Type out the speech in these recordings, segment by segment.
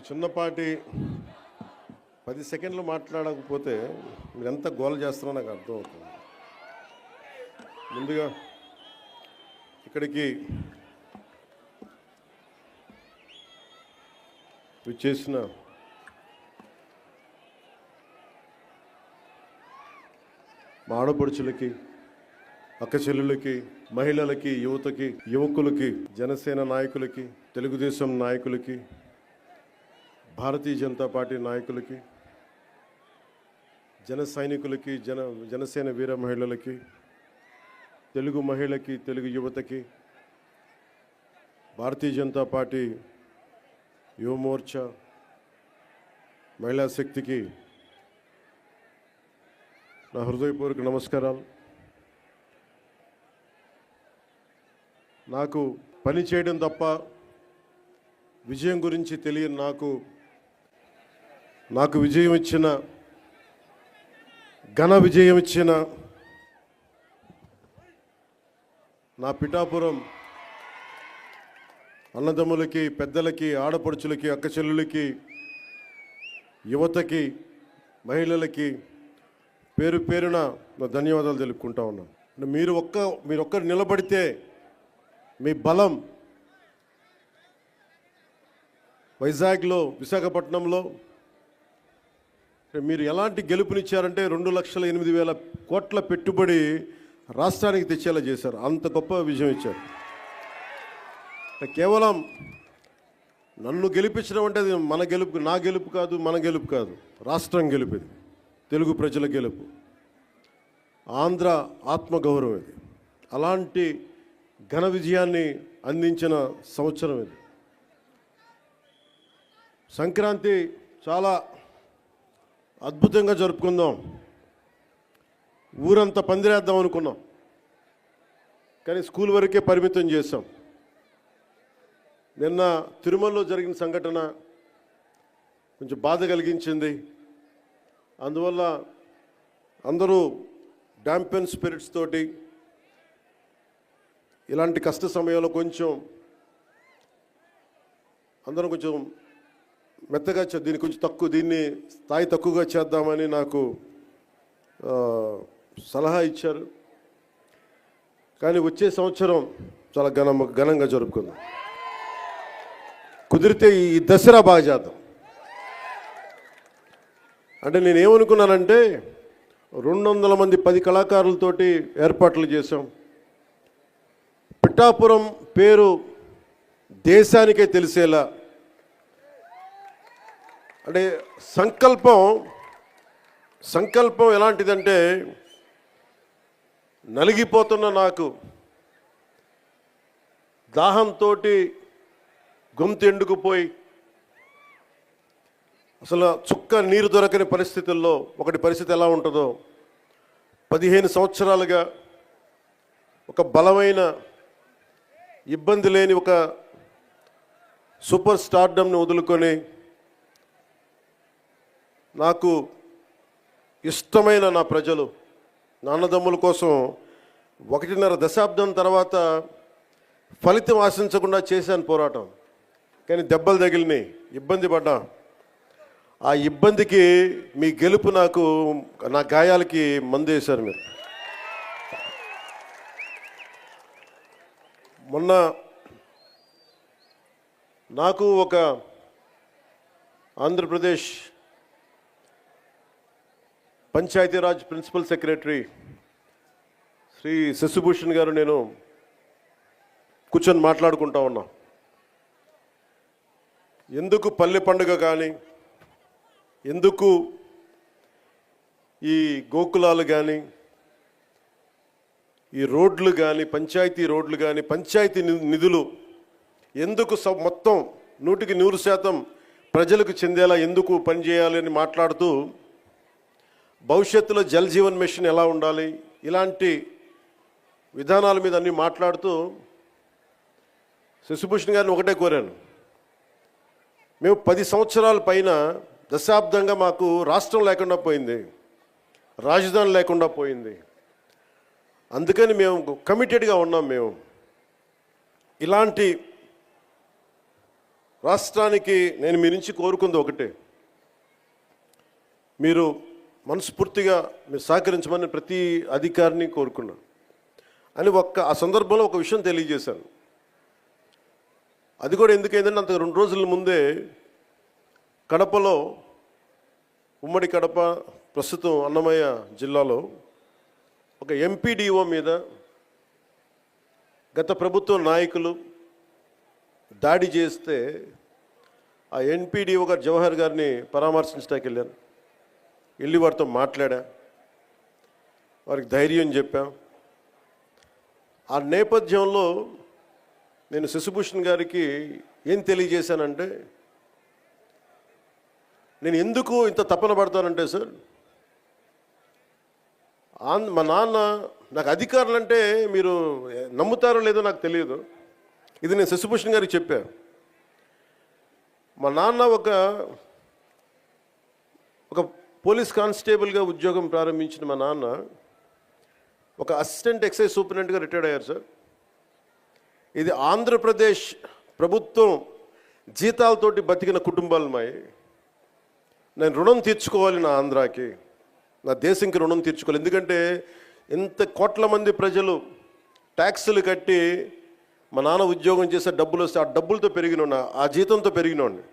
చిన్నపాటి 10 సెకండ్లు మాట్లాడకపోతే మీరు ఎంత గోల చేస్తారో నాకు అర్థమవుతుంది. ముందుగా ఇక్కడికి విచ్చేసిన మా ఆడపడుచులకి, అక్క చెల్లెళ్ళకి, మహిళలకి, యువతకి, యువకులకి, జనసేన నాయకులకి, తెలుగుదేశం నాయకులకి, భారతీయ జనతా పార్టీ నాయకులకి, జన సైనికులకి, జనసేన వీర మహిళలకి, తెలుగు మహిళకి, తెలుగు యువతకి, భారతీయ జనతా పార్టీ యువ మోర్చా మహిళా శక్తికి నా హృదయపూర్వక నమస్కారాలు. నాకు పని చేయడం తప్ప విజయం గురించి తెలియని నాకు విజయం ఇచ్చిన, ఘన విజయం ఇచ్చిన నా పిఠాపురం అన్నదమ్ములకి, పెద్దలకి, ఆడపడుచులకి, అక్క చెల్లులకి, యువతకి, మహిళలకి పేరు పేరున నా ధన్యవాదాలు తెలుపుకుంటా ఉన్నాను. మీరు ఒక్కరు నిలబడితే మీ బలం వైజాగ్లో, విశాఖపట్నంలో మీరు ఎలాంటి గెలుపునిచ్చారంటే 2,08,000 కోట్ల పెట్టుబడి రాష్ట్రానికి తెచ్చేలా చేశారు. అంత గొప్ప విజయం ఇచ్చారు. కేవలం నన్ను గెలిపించడం అంటే అది మన గెలుపు, నా గెలుపు కాదు, మన గెలుపు కాదు, రాష్ట్రం గెలుపు. ఇది తెలుగు ప్రజల గెలుపు, ఆంధ్ర ఆత్మగౌరవం. ఇది అలాంటి ఘన విజయాన్ని అందించిన సంవత్సరం ఇది. సంక్రాంతి చాలా అద్భుతంగా జరుపుకుందాం, ఊరంతా పందిరేద్దాం అనుకున్నాం, కానీ స్కూల్ వరకే పరిమితం చేశాం. నిన్న తిరుమలలో జరిగిన సంఘటన కొంచెం బాధ కలిగించింది. అందువల్ల అందరూ డాంపెన్ స్పిరిట్స్ తోటి ఇలాంటి కష్ట సమయంలో అందరం కొంచెం మెత్తగా దీన్ని స్థాయి తక్కువగా చేద్దామని నాకు సలహా ఇచ్చారు. కానీ వచ్చే సంవత్సరం చాలా ఘనంగా జరుపుకుందాం. కుదిరితే ఈ దసరా బాగా చేద్దాం. అంటే నేనేమనుకున్నానంటే 200 మంది 10 కళాకారులతోటి ఏర్పాట్లు చేశాం. పిఠాపురం పేరు దేశానికే తెలిసేలా, అంటే సంకల్పం ఎలాంటిదంటే, నలిగిపోతున్న నాకు, దాహంతో గొంతు ఎండుకుపోయి అసలు చుక్క నీరు దొరకని పరిస్థితుల్లో పరిస్థితి ఎలా ఉంటుందో 15 సంవత్సరాలుగా ఒక బలమైన, ఇబ్బంది లేని ఒక సూపర్ స్టార్డమ్ని వదులుకొని నాకు ఇష్టమైన నా ప్రజలు, నా అన్నదమ్ముల కోసం 1.5 దశాబ్దం తర్వాత ఫలితం ఆశించకుండా చేశాను పోరాటం. కానీ దెబ్బలు తగిలినాయి, ఇబ్బంది పడ్డా. ఆ ఇబ్బందికి మీ గెలుపు నా గాయాలకి మందు వేశారు మీరు. మొన్న నాకు ఒక ఆంధ్రప్రదేశ్ పంచాయతీరాజ్ ప్రిన్సిపల్ సెక్రటరీ శ్రీ శశిభూషణ్ గారు, నేను కూర్చొని మాట్లాడుకుంటా ఉన్నా. ఎందుకు పల్లె పండుగ కానీ, ఎందుకు ఈ గోకులాలు కానీ, ఈ రోడ్లు కానీ, పంచాయతీ రోడ్లు కానీ, పంచాయతీ నిధులు ఎందుకు మొత్తం 100% ప్రజలకు చెందేలా ఎందుకు పనిచేయాలని మాట్లాడుతూ, భవిష్యత్తులో జల్ జీవన్ మిషన్ ఎలా ఉండాలి, ఇలాంటి విధానాల మీద అన్నీ మాట్లాడుతూ శశిభూషణ్ గారిని ఒకటే కోరాను. మేము 10 సంవత్సరాల పైన, దశాబ్దంగా మాకు రాష్ట్రం లేకుండా పోయింది, రాజధాని లేకుండా పోయింది. అందుకని మేము కమిటెడ్గా ఉన్నాం. మేము ఇలాంటి రాష్ట్రానికి నేను మీ నుంచి కోరుకుంది ఒకటే, మీరు మనస్ఫూర్తిగా మీరు సహకరించమని ప్రతి అధికారిని కోరుకున్నాను అని ఆ సందర్భంలో ఒక విషయం తెలియజేశాను. అది కూడా ఎందుకైందంటే అంత 2 రోజుల ముందే కడపలో, ఉమ్మడి కడప ప్రస్తుతం అన్నమయ్య జిల్లాలో ఒక ఎంపీడీఓ మీద గత ప్రభుత్వ నాయకులు దాడి చేస్తే ఆ ఎంపీడీఓ గారు జవహర్ గారిని పరామర్శించడానికి వెళ్ళాను. వెళ్ళి వారితో మాట్లాడా, వారికి ధైర్యం చెప్పాం. ఆ నేపథ్యంలో నేను శశిభూషణ్ గారికి ఏం తెలియజేశానంటే, నేను ఎందుకు ఇంత తపన పడతానంటే సార్, మా నాన్న నాకు అధికారులు అంటే మీరు నమ్ముతారో లేదో నాకు తెలియదు, ఇది నేను శశిభూషణ్ గారికి చెప్పాను. మా నాన్న ఒక పోలీస్ కానిస్టేబుల్గా ఉద్యోగం ప్రారంభించిన మా నాన్న ఒక అసిస్టెంట్ ఎక్సైజ్ సూపరింటెండెంట్గా రిటైర్డ్ అయ్యారు సార్. ఇది ఆంధ్రప్రదేశ్ ప్రభుత్వం జీతాలతోటి బతికిన కుటుంబాలు మాయి. నేను రుణం తీర్చుకోవాలి, నా ఆంధ్రాకి, నా దేశంకి రుణం తీర్చుకోవాలి. ఎందుకంటే ఇంత కోట్ల మంది ప్రజలు ట్యాక్సులు కట్టి మా నాన్న ఉద్యోగం చేసే డబ్బులు వస్తే ఆ డబ్బులతో పెరిగిన, ఆ జీతంతో పెరిగినోడిని,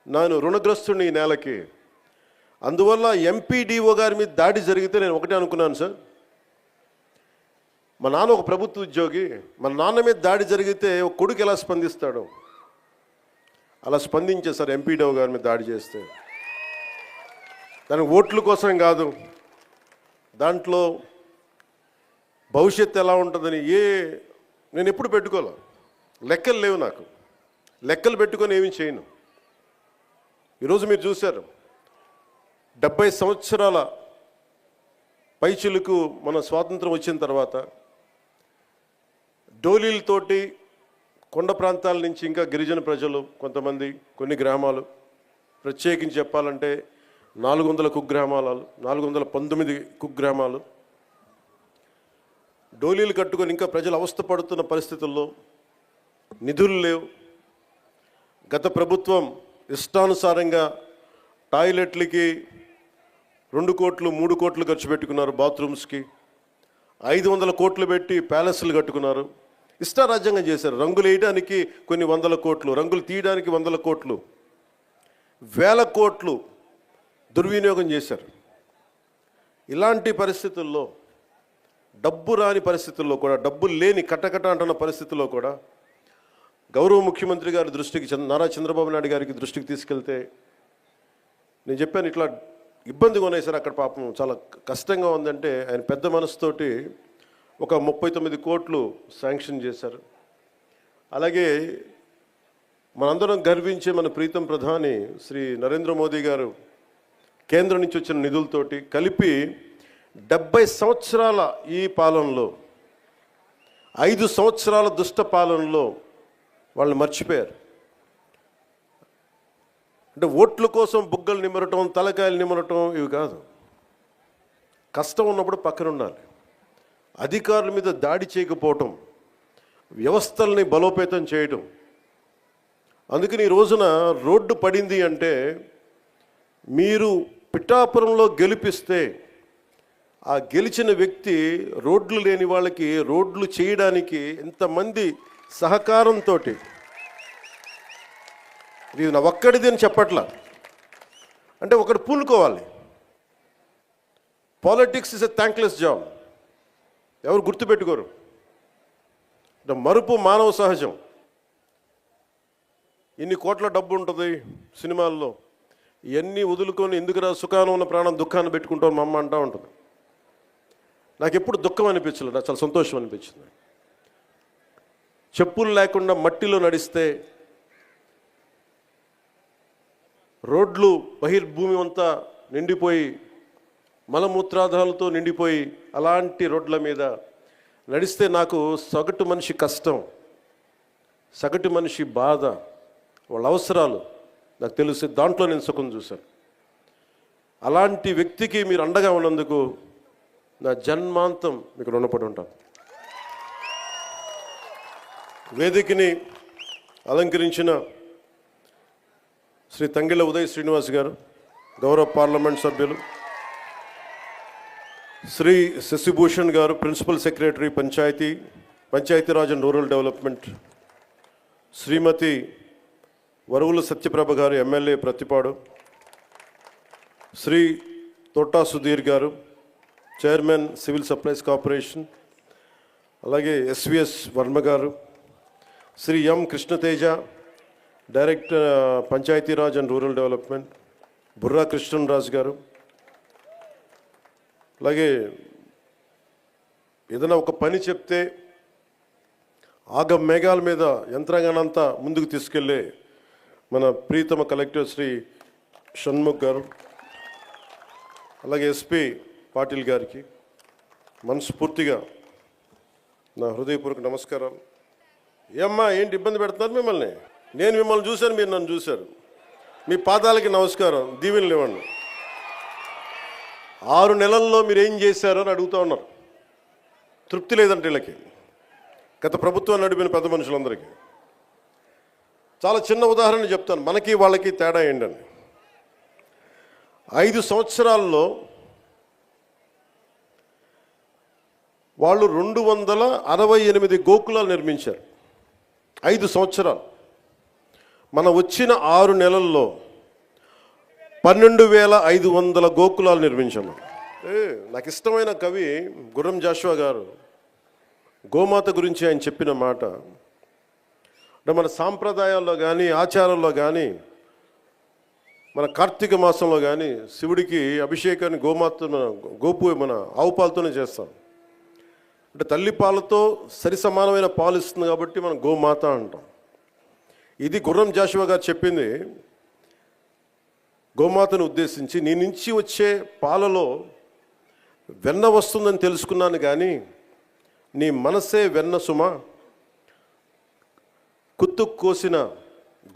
నేను రుణగ్రస్తుని ఈ నేలకి. అందువల్ల ఎంపీడీఓ గారి మీద దాడి జరిగితే నేను ఒకటే అనుకున్నాను సార్, మా నాన్న ఒక ప్రభుత్వ ఉద్యోగి, మా నాన్న మీద దాడి జరిగితే ఒక కొడుకు ఎలా స్పందిస్తాడు, అలా స్పందించారు సార్. ఎంపీడీఓ గారి మీద దాడి చేస్తే దానికి ఓట్ల కోసం కాదు, దాంట్లో భవిష్యత్తు ఎలా ఉంటుందని నేను ఎప్పుడు పెట్టుకోలే. లెక్కలు లేవు నాకు, లెక్కలు పెట్టుకొని ఏమీ చేయను. ఈరోజు మీరు చూశారు, 70 సంవత్సరాల పైచిలుకు మన స్వాతంత్రం వచ్చిన తర్వాత డోలీలతోటి కొండ ప్రాంతాల నుంచి ఇంకా గిరిజన ప్రజలు కొంతమంది, కొన్ని గ్రామాలు, ప్రత్యేకించి చెప్పాలంటే 400 కుగ్రామాలు, 419 కుగ్రామాలు డోలీలు కట్టుకొని ఇంకా ప్రజలు అవస్థపడుతున్న పరిస్థితుల్లో నిధులు లేవు. గత ప్రభుత్వం ఇష్టానుసారంగా టాయిలెట్లకి 2 కోట్లు 3 కోట్లు ఖర్చు పెట్టుకున్నారు, బాత్రూమ్స్కి 500 కోట్లు పెట్టి ప్యాలెస్లు కట్టుకున్నారు, ఇష్టారాజ్యంగా చేశారు. రంగులు వేయడానికి కొన్ని 100 కోట్లు, రంగులు తీయడానికి 100 కోట్లు, 1000 కోట్లు దుర్వినియోగం చేశారు. ఇలాంటి పరిస్థితుల్లో, డబ్బు రాని పరిస్థితుల్లో కూడా, డబ్బులు లేని కటకట అంటున్న పరిస్థితుల్లో కూడా గౌరవ ముఖ్యమంత్రి గారి దృష్టికి, నారా చంద్రబాబు నాయుడు గారికి దృష్టికి తీసుకెళ్తే నేను చెప్పాను, ఇట్లా ఇబ్బందిగా ఉన్నాయి సార్ అక్కడ, పాపం చాలా కష్టంగా ఉందంటే ఆయన పెద్ద మనసుతోటి ఒక 39 కోట్లు శాంక్షన్ చేశారు. అలాగే మనందరం గర్వించే మన ప్రీతం ప్రధాని శ్రీ నరేంద్ర మోదీ గారు కేంద్రం నుంచి వచ్చిన నిధులతోటి కలిపి 70 సంవత్సరాల ఈ పాలనలో, 5 సంవత్సరాల దుష్ట పాలనలో వాళ్ళు మర్చిపోయారు. అంటే ఓట్ల కోసం బుగ్గలు నిమరటం, తలకాయలు నిమరటం ఇవి కాదు. కష్టం ఉన్నప్పుడు పక్కన ఉండాలి. అధికారుల మీద దాడి చేయకపోవటం, వ్యవస్థల్ని బలోపేతం చేయటం. అందుకని ఈ రోజున రోడ్డు పడింది అంటే, మీరు పిఠాపురంలో గెలిపిస్తే ఆ గెలిచిన వ్యక్తి రోడ్లు లేని వాళ్ళకి రోడ్లు చేయడానికి ఎంతమంది సహకారంతో, ఇది నా ఒక్కడిది అని చెప్పట్లా, అంటే ఒకటి పూనుకోవాలి. Politics is a thankless job, ఎవరు గుర్తుపెట్టుకోరు. మరుపు మానవ సహజం. ఇన్ని కోట్ల డబ్బు ఉంటుంది సినిమాల్లో, ఇవన్నీ వదులుకొని ఎందుకురా సుఖానం ఉన్న ప్రాణం దుఃఖాన్ని పెట్టుకుంటాను మా అమ్మ అంటూ ఉంటుంది. నాకు ఎప్పుడు దుఃఖం అనిపించలేదు, నాకు చాలా సంతోషం అనిపించింది. చెప్పులు లేకుండా మట్టిలో నడిస్తే, రోడ్లు బహిర్భూమి అంతా నిండిపోయి మలమూత్రాదాలతో నిండిపోయి అలాంటి రోడ్ల మీద నడిస్తే నాకు సగటు మనిషి కష్టం, సగటు మనిషి బాధ, వాళ్ళ అవసరాలు నాకు తెలుసు. దాంట్లో నేను సుఖం చూశాను. అలాంటి వ్యక్తికి మీరు అండగా ఉన్నందుకు నా జన్మాంతం మీకు రుణపడి ఉంటాను. వేదికని అలంకరించిన శ్రీ తంగిళ్ళ ఉదయ్ శ్రీనివాస్ గారు, గౌరవ పార్లమెంట్ సభ్యులు, శ్రీ శశిభూషణ్ గారు, principal secretary Panchayati Raj and rural development, Shrimati Varuvula Satyaprabha గారు, ఎమ్మెల్యే ప్రతిపాడు, శ్రీ తోటా సుధీర్ గారు, చైర్మన్ సివిల్ సప్లైస్ కార్పొరేషన్, అలాగే ఎస్విఎస్ వర్మ గారు, Shri M Krishnateja, director Panchayati Raj and rural development, Burra Krishnaraju గారు, అలాగే ఏదైనా ఒక పని చెప్తే ఆగ మేఘాల మీద యంత్రాంగానంతా ముందుకు తీసుకెళ్లే మన ప్రీతమ కలెక్టర్ శ్రీ షణ్ముఖ్ గారు, అలాగే ఎస్పీ పాటిల్ గారికి మనస్ఫూర్తిగా నా హృదయపూర్వక నమస్కారాలు. ఏమ్మా ఏంటి ఇబ్బంది పెడుతున్నారు మిమ్మల్ని? నేను మిమ్మల్ని చూశాను, మీరు నన్ను చూశారు. మీ పాదాలకి నమస్కారం, దీవెనలు ఇవ్వండి. 6 నెలల్లో మీరు ఏం చేశారో అని అడుగుతూ ఉన్నారు. తృప్తి లేదంటే వీళ్ళకి, గత ప్రభుత్వం నడిపిన పెద్ద మనుషులందరికీ. చాలా చిన్న ఉదాహరణ చెప్తాను, మనకి వాళ్ళకి తేడా ఏంటని. 5 సంవత్సరాల్లో వాళ్ళు 268 గోకులాలు నిర్మించారు. 5 సంవత్సరాలు. మన వచ్చిన 6 నెలల్లో 12,500 గోకులాలు నిర్మించాము. నాకు ఇష్టమైన కవి గుర్రం జాషువా గారు గోమాత గురించి ఆయన చెప్పిన మాట అంటే, మన సాంప్రదాయాల్లో కానీ ఆచారాల్లో కానీ మన కార్తీక మాసంలో కానీ శివుడికి అభిషేకాన్ని మన ఆవు పాలతోనే చేస్తాం. అంటే తల్లి పాలతో సరి సమానమైన పాలు ఇస్తుంది కాబట్టి మనం గోమాత అంటాం. ఇది గుర్రం జాషువా గారు చెప్పింది గోమాతను ఉద్దేశించి. నీ నుంచి వచ్చే పాలలో వెన్న వస్తుందని తెలుసుకున్నాను, కానీ నీ మనసే వెన్న సుమ,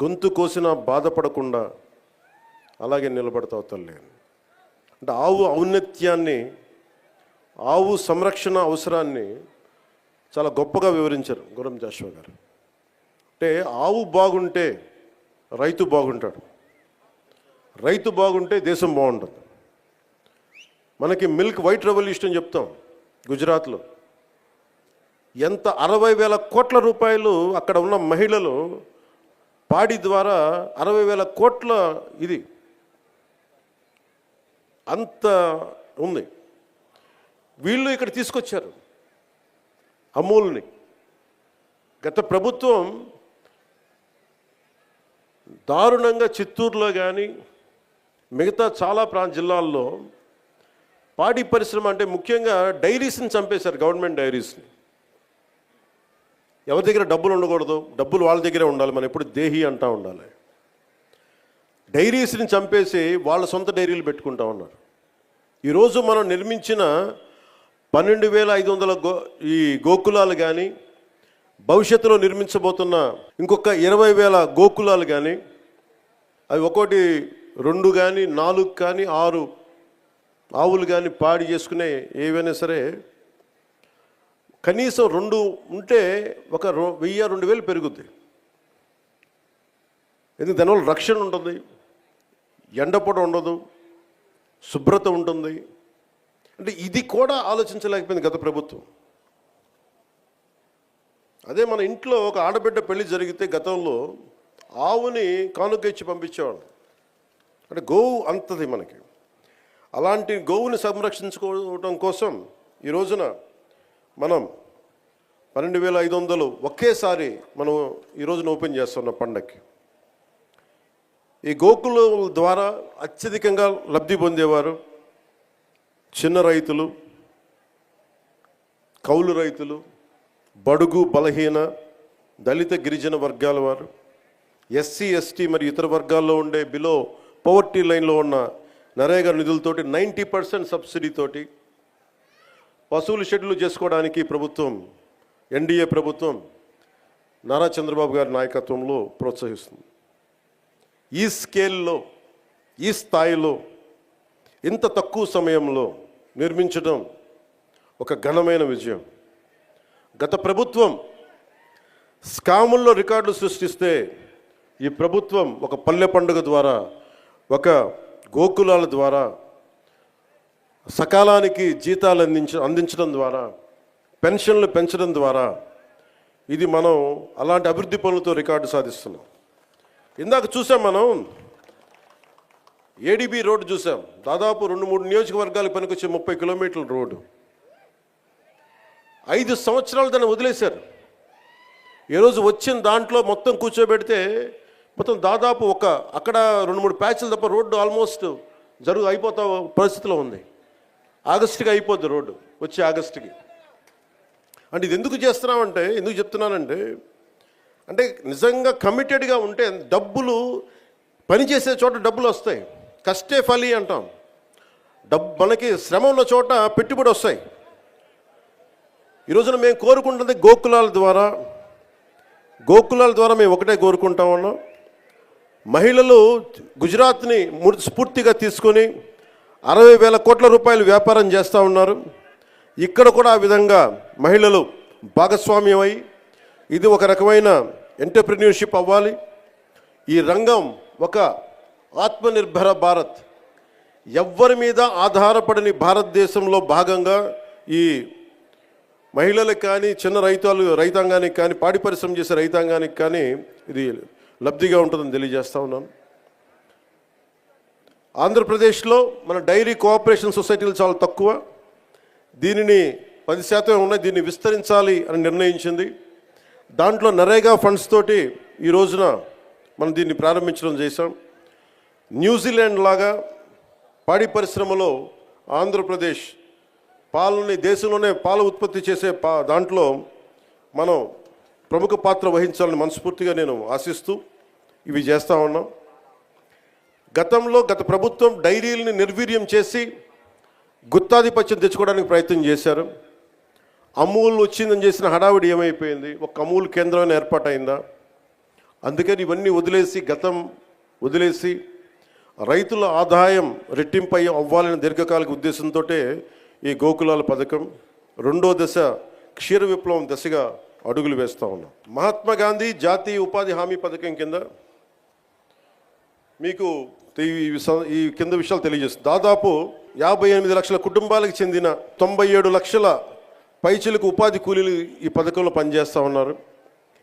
గొంతు కోసిన బాధపడకుండా అలాగే నిలబడతావు తల్లి. అంటే ఆవు ఔన్నత్యాన్ని, ఆవు సంరక్షణ అవసరాన్ని చాలా గొప్పగా వివరించారు గుర్రం జాషువా గారు. అంటే ఆవు బాగుంటే రైతు బాగుంటాడు, రైతు బాగుంటే దేశం బాగుంటుంది. మనకి మిల్క్ వైట్ రెవల్యూషన్ చెప్తాం. గుజరాత్లో ఎంత 60,000 కోట్ల రూపాయలు అక్కడ ఉన్న మహిళలు పాడి ద్వారా 60,000 కోట్ల ఇది అంత ఉంది. వీళ్ళు ఇక్కడ తీసుకొచ్చారు అమూల్ని. గత ప్రభుత్వం దారుణంగా చిత్తూరులో కానీ మిగతా చాలా జిల్లాల్లో పాడి పరిశ్రమ అంటే ముఖ్యంగా డైరీస్ని చంపేశారు. గవర్నమెంట్ డైరీస్ని. ఎవరి దగ్గర డబ్బులు ఉండకూడదు, డబ్బులు వాళ్ళ దగ్గరే ఉండాలి. మనం ఎప్పుడు దేహి అంటూ ఉండాలి. డైరీస్ని చంపేసి వాళ్ళ సొంత డైరీలు పెట్టుకుంటా ఉన్నారు. ఈరోజు మనం నిర్మించిన 12,500 ఈ గోకులాలు కానీ, భవిష్యత్తులో నిర్మించబోతున్న ఇంకొక 20,000 గోకులాలు కానీ, అవి ఒకటి 2 కానీ 4 కానీ 6 ఆవులు కానీ పాడి చేసుకునే ఏవైనా సరే కనీసం 2 ఉంటే ఒక 1,000-2,000 పెరుగుద్ది. ఎందుకు? దానివల్ల రక్షణ ఉంటుంది, ఎండపొడ ఉండదు, శుభ్రత ఉంటుంది. అంటే ఇది కూడా ఆలోచించలేకపోయింది గత ప్రభుత్వం. అదే మన ఇంట్లో ఒక ఆడబిడ్డ పెళ్లి జరిగితే గతంలో ఆవుని కానుక ఇచ్చి పంపించేవాళ్ళు. అంటే గోవు అంతది మనకి. అలాంటి గోవుని సంరక్షించుకోవడం కోసం ఈ రోజున మనం 12,500 ఒకేసారి మనం ఈ రోజున ఓపెన్ చేస్తున్నాం పండగకి. ఈ గోకుల ద్వారా అత్యధికంగా లబ్ధి పొందేవారు చిన్న రైతులు, కౌలు రైతులు, బడుగు బలహీన దళిత గిరిజన వర్గాల వారు, ఎస్సీ ఎస్టీ మరియు ఇతర వర్గాల్లో ఉండే బిలో పవర్టీ లైన్లో ఉన్న నరేగా నిధులతోటి 90% సబ్సిడీతోటి పశువులు షెడ్యూల్ చేసుకోవడానికి ప్రభుత్వం, ఎన్డీఏ ప్రభుత్వం నారా చంద్రబాబు గారి నాయకత్వంలో ప్రోత్సహిస్తుంది. ఈ స్కేల్లో, ఈ స్థాయిలో, ఇంత తక్కువ సమయంలో నిర్మించడం ఒక ఘనమైన విజయం. గత ప్రభుత్వం స్కాముల్లో రికార్డులు సృష్టిస్తే ఈ ప్రభుత్వం ఒక పల్లె పండుగ ద్వారా, ఒక గోకులాల ద్వారా, సకాలానికి జీతాలు అందించడం ద్వారా, పెన్షన్లు పెంచడం ద్వారా ఇది మనం అలాంటి అభివృద్ధి పనులతో రికార్డు సాధిస్తున్నాం. ఇందాక చూసాం, మనం ఏడీబీ రోడ్డు చూసాం. దాదాపు 2-3 నియోజకవర్గాలకు పనికొచ్చే 30 కిలోమీటర్ల రోడ్డు 5 సంవత్సరాలు దాన్ని వదిలేశారు. ఈరోజు వచ్చిన దాంట్లో మొత్తం కూర్చోబెడితే మొత్తం దాదాపు అక్కడ 2-3 ప్యాచ్లు తప్ప రోడ్డు ఆల్మోస్ట్ అయిపోతా పరిస్థితిలో ఉంది. ఆగస్టుకి అయిపోద్ది రోడ్డు, వచ్చే ఆగస్టుకి. అంటే ఇది ఎందుకు చేస్తున్నామంటే, ఎందుకు చెప్తున్నానంటే, అంటే నిజంగా కమిటెడ్గా ఉంటే డబ్బులు, పనిచేసే చోట డబ్బులు వస్తాయి. కష్టే ఫలి అంటాం. మనకి శ్రమ ఉన్న చోట పెట్టుబడి వస్తాయి. ఈరోజున మేము కోరుకుంటుంది గోకులాల ద్వారా మేము ఒకటే కోరుకుంటా ఉన్నాం. మహిళలు గుజరాత్ని స్ఫూర్తిగా తీసుకొని 60,000 కోట్ల రూపాయలు వ్యాపారం చేస్తూ ఉన్నారు. ఇక్కడ కూడా ఆ విధంగా మహిళలు భాగస్వామ్యమై ఇది ఒక రకమైన ఎంటర్ప్రెన్యూర్షిప్ అవ్వాలి. ఈ రంగం ఒక ఆత్మనిర్భర భారత్, ఎవ్వరి మీద ఆధారపడని భారతదేశంలో భాగంగా ఈ మహిళలకు కానీ, చిన్న రైతాంగానికి కానీ, పాడి పరిశ్రమ చేసే రైతాంగానికి కానీ ఇది లబ్ధిగా ఉంటుందని తెలియజేస్తూ ఉన్నాను. ఆంధ్రప్రదేశ్లో మన డైరీ కోఆపరేషన్ సొసైటీలు చాలా తక్కువ. దీనిని 10% ఉన్నాయి, దీన్ని విస్తరించాలి అని నిర్ణయించింది. దాంట్లో నరేగా ఫండ్స్ తోటి ఈ రోజున మనం దీన్ని ప్రారంభించడం చేశాం. న్యూజిలాండ్ లాగా పాడి పరిశ్రమలో ఆంధ్రప్రదేశ్ దేశంలోనే పాల ఉత్పత్తి చేసే దాంట్లో మనం ప్రముఖ పాత్ర వహించాలని మనస్ఫూర్తిగా నేను ఆశిస్తూ ఇవి చేస్తూ ఉన్నాం. గత ప్రభుత్వం డైరీలని నిర్వీర్యం చేసి గుత్తాధిపత్యం తెచ్చుకోవడానికి ప్రయత్నం చేశారు. అమూల్ వచ్చిందని చేసిన హడావిడి ఏమైపోయింది? ఒక అమూల్ కేంద్రం ఏర్పాటైందా? అందుకని ఇవన్నీ వదిలేసి రైతుల ఆదాయం రెట్టింపై అవ్వాలనే దీర్ఘకాలిక ఉద్దేశంతో ఈ గోకులాల పథకం 2వ దశ క్షీర విప్లవం దశగా అడుగులు వేస్తూ ఉన్నాం. మహాత్మా గాంధీ జాతీయ ఉపాధి హామీ పథకం కింద మీకు ఈ కింద విషయాలు తెలియజేస్తుంది. దాదాపు 58 లక్షల కుటుంబాలకు చెందిన 97 లక్షల పైచిలకు ఉపాధి కూలీలు ఈ పథకంలో పనిచేస్తూ ఉన్నారు.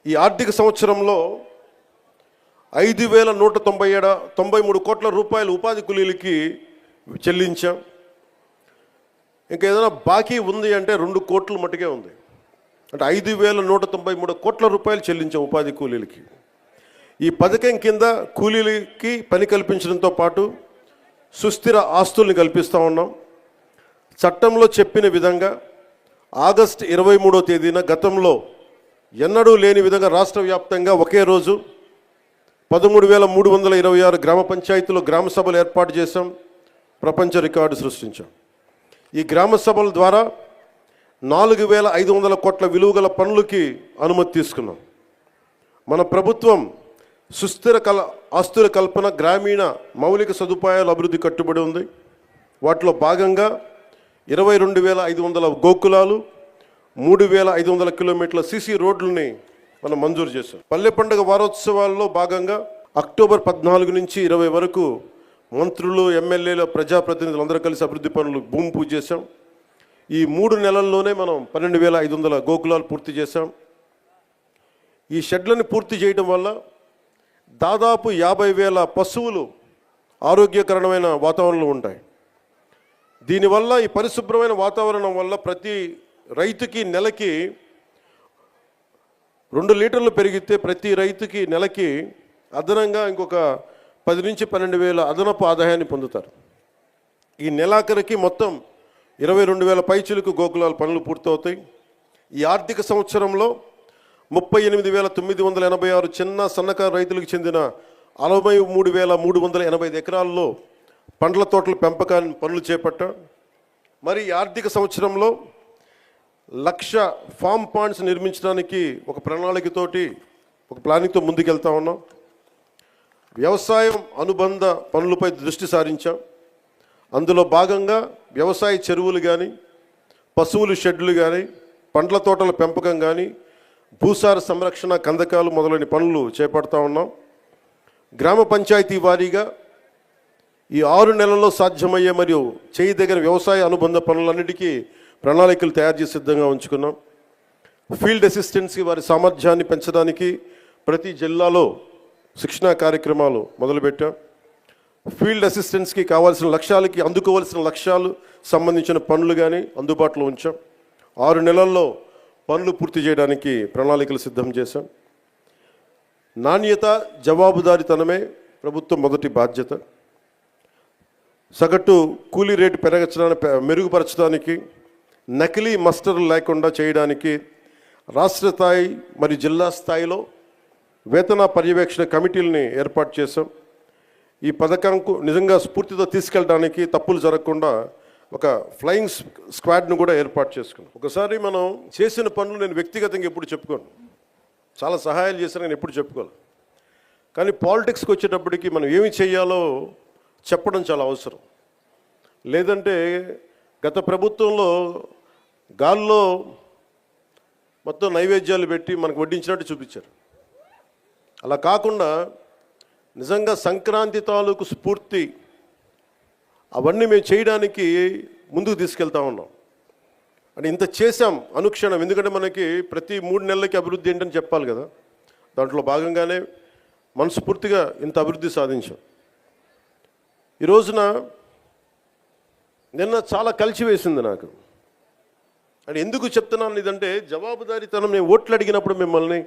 ఈ ఆర్థిక సంవత్సరంలో 5,193 కోట్ల రూపాయలు ఉపాధి కూలీలకి చెల్లించాం. ఇంకా ఏదైనా బాకీ ఉంది అంటే 2 కోట్ల మట్టుకే ఉంది. అంటే 5,193 కోట్ల రూపాయలు చెల్లించాం ఉపాధి కూలీలకి. ఈ పథకం కింద కూలీలకి పని కల్పించడంతో పాటు సుస్థిర ఆస్తుల్ని కల్పిస్తూ ఉన్నాం. చట్టంలో చెప్పిన విధంగా ఆగస్టు 23వ తేదీన గతంలో ఎన్నడూ లేని విధంగా రాష్ట్ర వ్యాప్తంగా ఒకే రోజు 13,326 గ్రామ పంచాయతీలో గ్రామ సభలు ఏర్పాటు చేశాం. ప్రపంచ రికార్డు సృష్టించాం. ఈ గ్రామ సభల ద్వారా 4,500 కోట్ల విలువ గల పనులకి అనుమతి తీసుకున్నాం. మన ప్రభుత్వం సుస్థిర ఆస్తుల కల్పన, గ్రామీణ మౌలిక సదుపాయాల అభివృద్ధి కట్టుబడి ఉంది. వాటిలో భాగంగా 22,500 గోకులాలు, 3,500 కిలోమీటర్ల సీసీ రోడ్లని మనం మంజూరు చేశాం. పల్లె పండుగ వారోత్సవాల్లో భాగంగా అక్టోబర్ 14 నుంచి 20 వరకు మంత్రులు, ఎమ్మెల్యేలు, ప్రజాప్రతినిధులు అందరూ కలిసి అభివృద్ధి పనులు భూమి పూజ చేశాం. ఈ 3 నెలల్లోనే మనం 12,500 గోకులాలు పూర్తి చేశాం. ఈ షెడ్లను పూర్తి చేయడం వల్ల దాదాపు 50,000 పశువులు ఆరోగ్యకరమైన వాతావరణంలో ఉంటాయి. దీనివల్ల, ఈ పరిశుభ్రమైన వాతావరణం వల్ల ప్రతి రైతుకి నెలకి 2 లీటర్లు పెరిగితే ప్రతి రైతుకి నెలకి అదనంగా ఇంకొక 10 నుంచి 12,000 అదనపు ఆదాయాన్ని పొందుతారు. ఈ నెలాఖరికి మొత్తం 22,000 పైచిలకు గోకులాల పనులు పూర్తవుతాయి. ఈ ఆర్థిక సంవత్సరంలో 38,986 చిన్న సన్నకారు రైతులకు చెందిన 63,385 ఎకరాల్లో పండ్ల తోటల పెంపకాన్ని పనులు చేపట్టాం. మరి ఈ ఆర్థిక సంవత్సరంలో 1,00,000 ఫామ్ పాండ్స్ నిర్మించడానికి ఒక ప్లానింగ్తో ముందుకెళ్తా ఉన్నాం. వ్యవసాయం అనుబంధ పనులపై దృష్టి సారించాం. అందులో భాగంగా వ్యవసాయ చెరువులు కానీ, పశువుల షెడ్లు కానీ, పండ్ల తోటల పెంపకం కానీ, భూసార సంరక్షణ, కందకాలు మొదలైన పనులు చేపడతా ఉన్నాం. గ్రామ పంచాయతీ వారీగా ఈ 6 నెలల్లో సాధ్యమయ్యే మరియు చేయదగిన వ్యవసాయ అనుబంధ పనులన్నిటికీ ప్రణాళికలు తయారు చేసి సిద్ధంగా ఉంచుకున్నాం. ఫీల్డ్ అసిస్టెంట్స్కి వారి సామర్థ్యాన్ని పెంచడానికి ప్రతి జిల్లాలో శిక్షణా కార్యక్రమాలు మొదలుపెట్టాం. ఫీల్డ్ అసిస్టెంట్స్కి కావాల్సిన లక్ష్యాలకి అందుకోవాల్సిన లక్ష్యాలు సంబంధించిన పనులు కానీ అందుబాటులో ఉంచాం. 6 నెలల్లో పనులు పూర్తి చేయడానికి ప్రణాళికలు సిద్ధం చేశాం. నాణ్యత, జవాబుదారీతనమే ప్రభుత్వం మొదటి బాధ్యత. సగటు కూలీ రేటు మెరుగుపరచడానికి, నకిలీ మస్టర్లు లేకుండా చేయడానికి రాష్ట్ర స్థాయి మరియు జిల్లా స్థాయిలో వేతన పర్యవేక్షణ కమిటీలని ఏర్పాటు చేశాం. ఈ పథకంకు నిజంగా స్ఫూర్తితో తీసుకెళ్ళడానికి, తప్పులు జరగకుండా ఒక ఫ్లయింగ్ స్క్వాడ్ను కూడా ఏర్పాటు చేసుకున్నాం. ఒకసారి మనం చేసిన పనులు నేను వ్యక్తిగతంగా ఎప్పుడు చెప్పుకోను, చాలా సహాయాలు చేశాను, నేను ఎప్పుడు చెప్పుకోను. కానీ పాలిటిక్స్కి వచ్చేటప్పటికి మనం ఏమి చేయాలో చెప్పడం చాలా అవసరం. లేదంటే గత ప్రభుత్వంలో గాల్లో మొత్తం నైవేద్యాలు పెట్టి మనకు వడ్డించినట్టు చూపించారు. అలా కాకుండా నిజంగా సంక్రాంతి తాలూకు స్ఫూర్తి అవన్నీ మేము చేయడానికి ముందుకు తీసుకెళ్తా ఉన్నాం. అంటే ఇంత చేశాం అనుక్షణం, ఎందుకంటే మనకి ప్రతి 3 నెలలకి అభివృద్ధి ఏంటని చెప్పాలి కదా. దాంట్లో భాగంగానే మనస్ఫూర్తిగా ఇంత అభివృద్ధి సాధించాం. ఈ రోజున నిన్న చాలా కలిసివేసింది నాకు. అంటే ఎందుకు చెప్తున్నాను ఇదంటే, జవాబుదారీతనం. నేను ఓట్లు అడిగినప్పుడు మిమ్మల్ని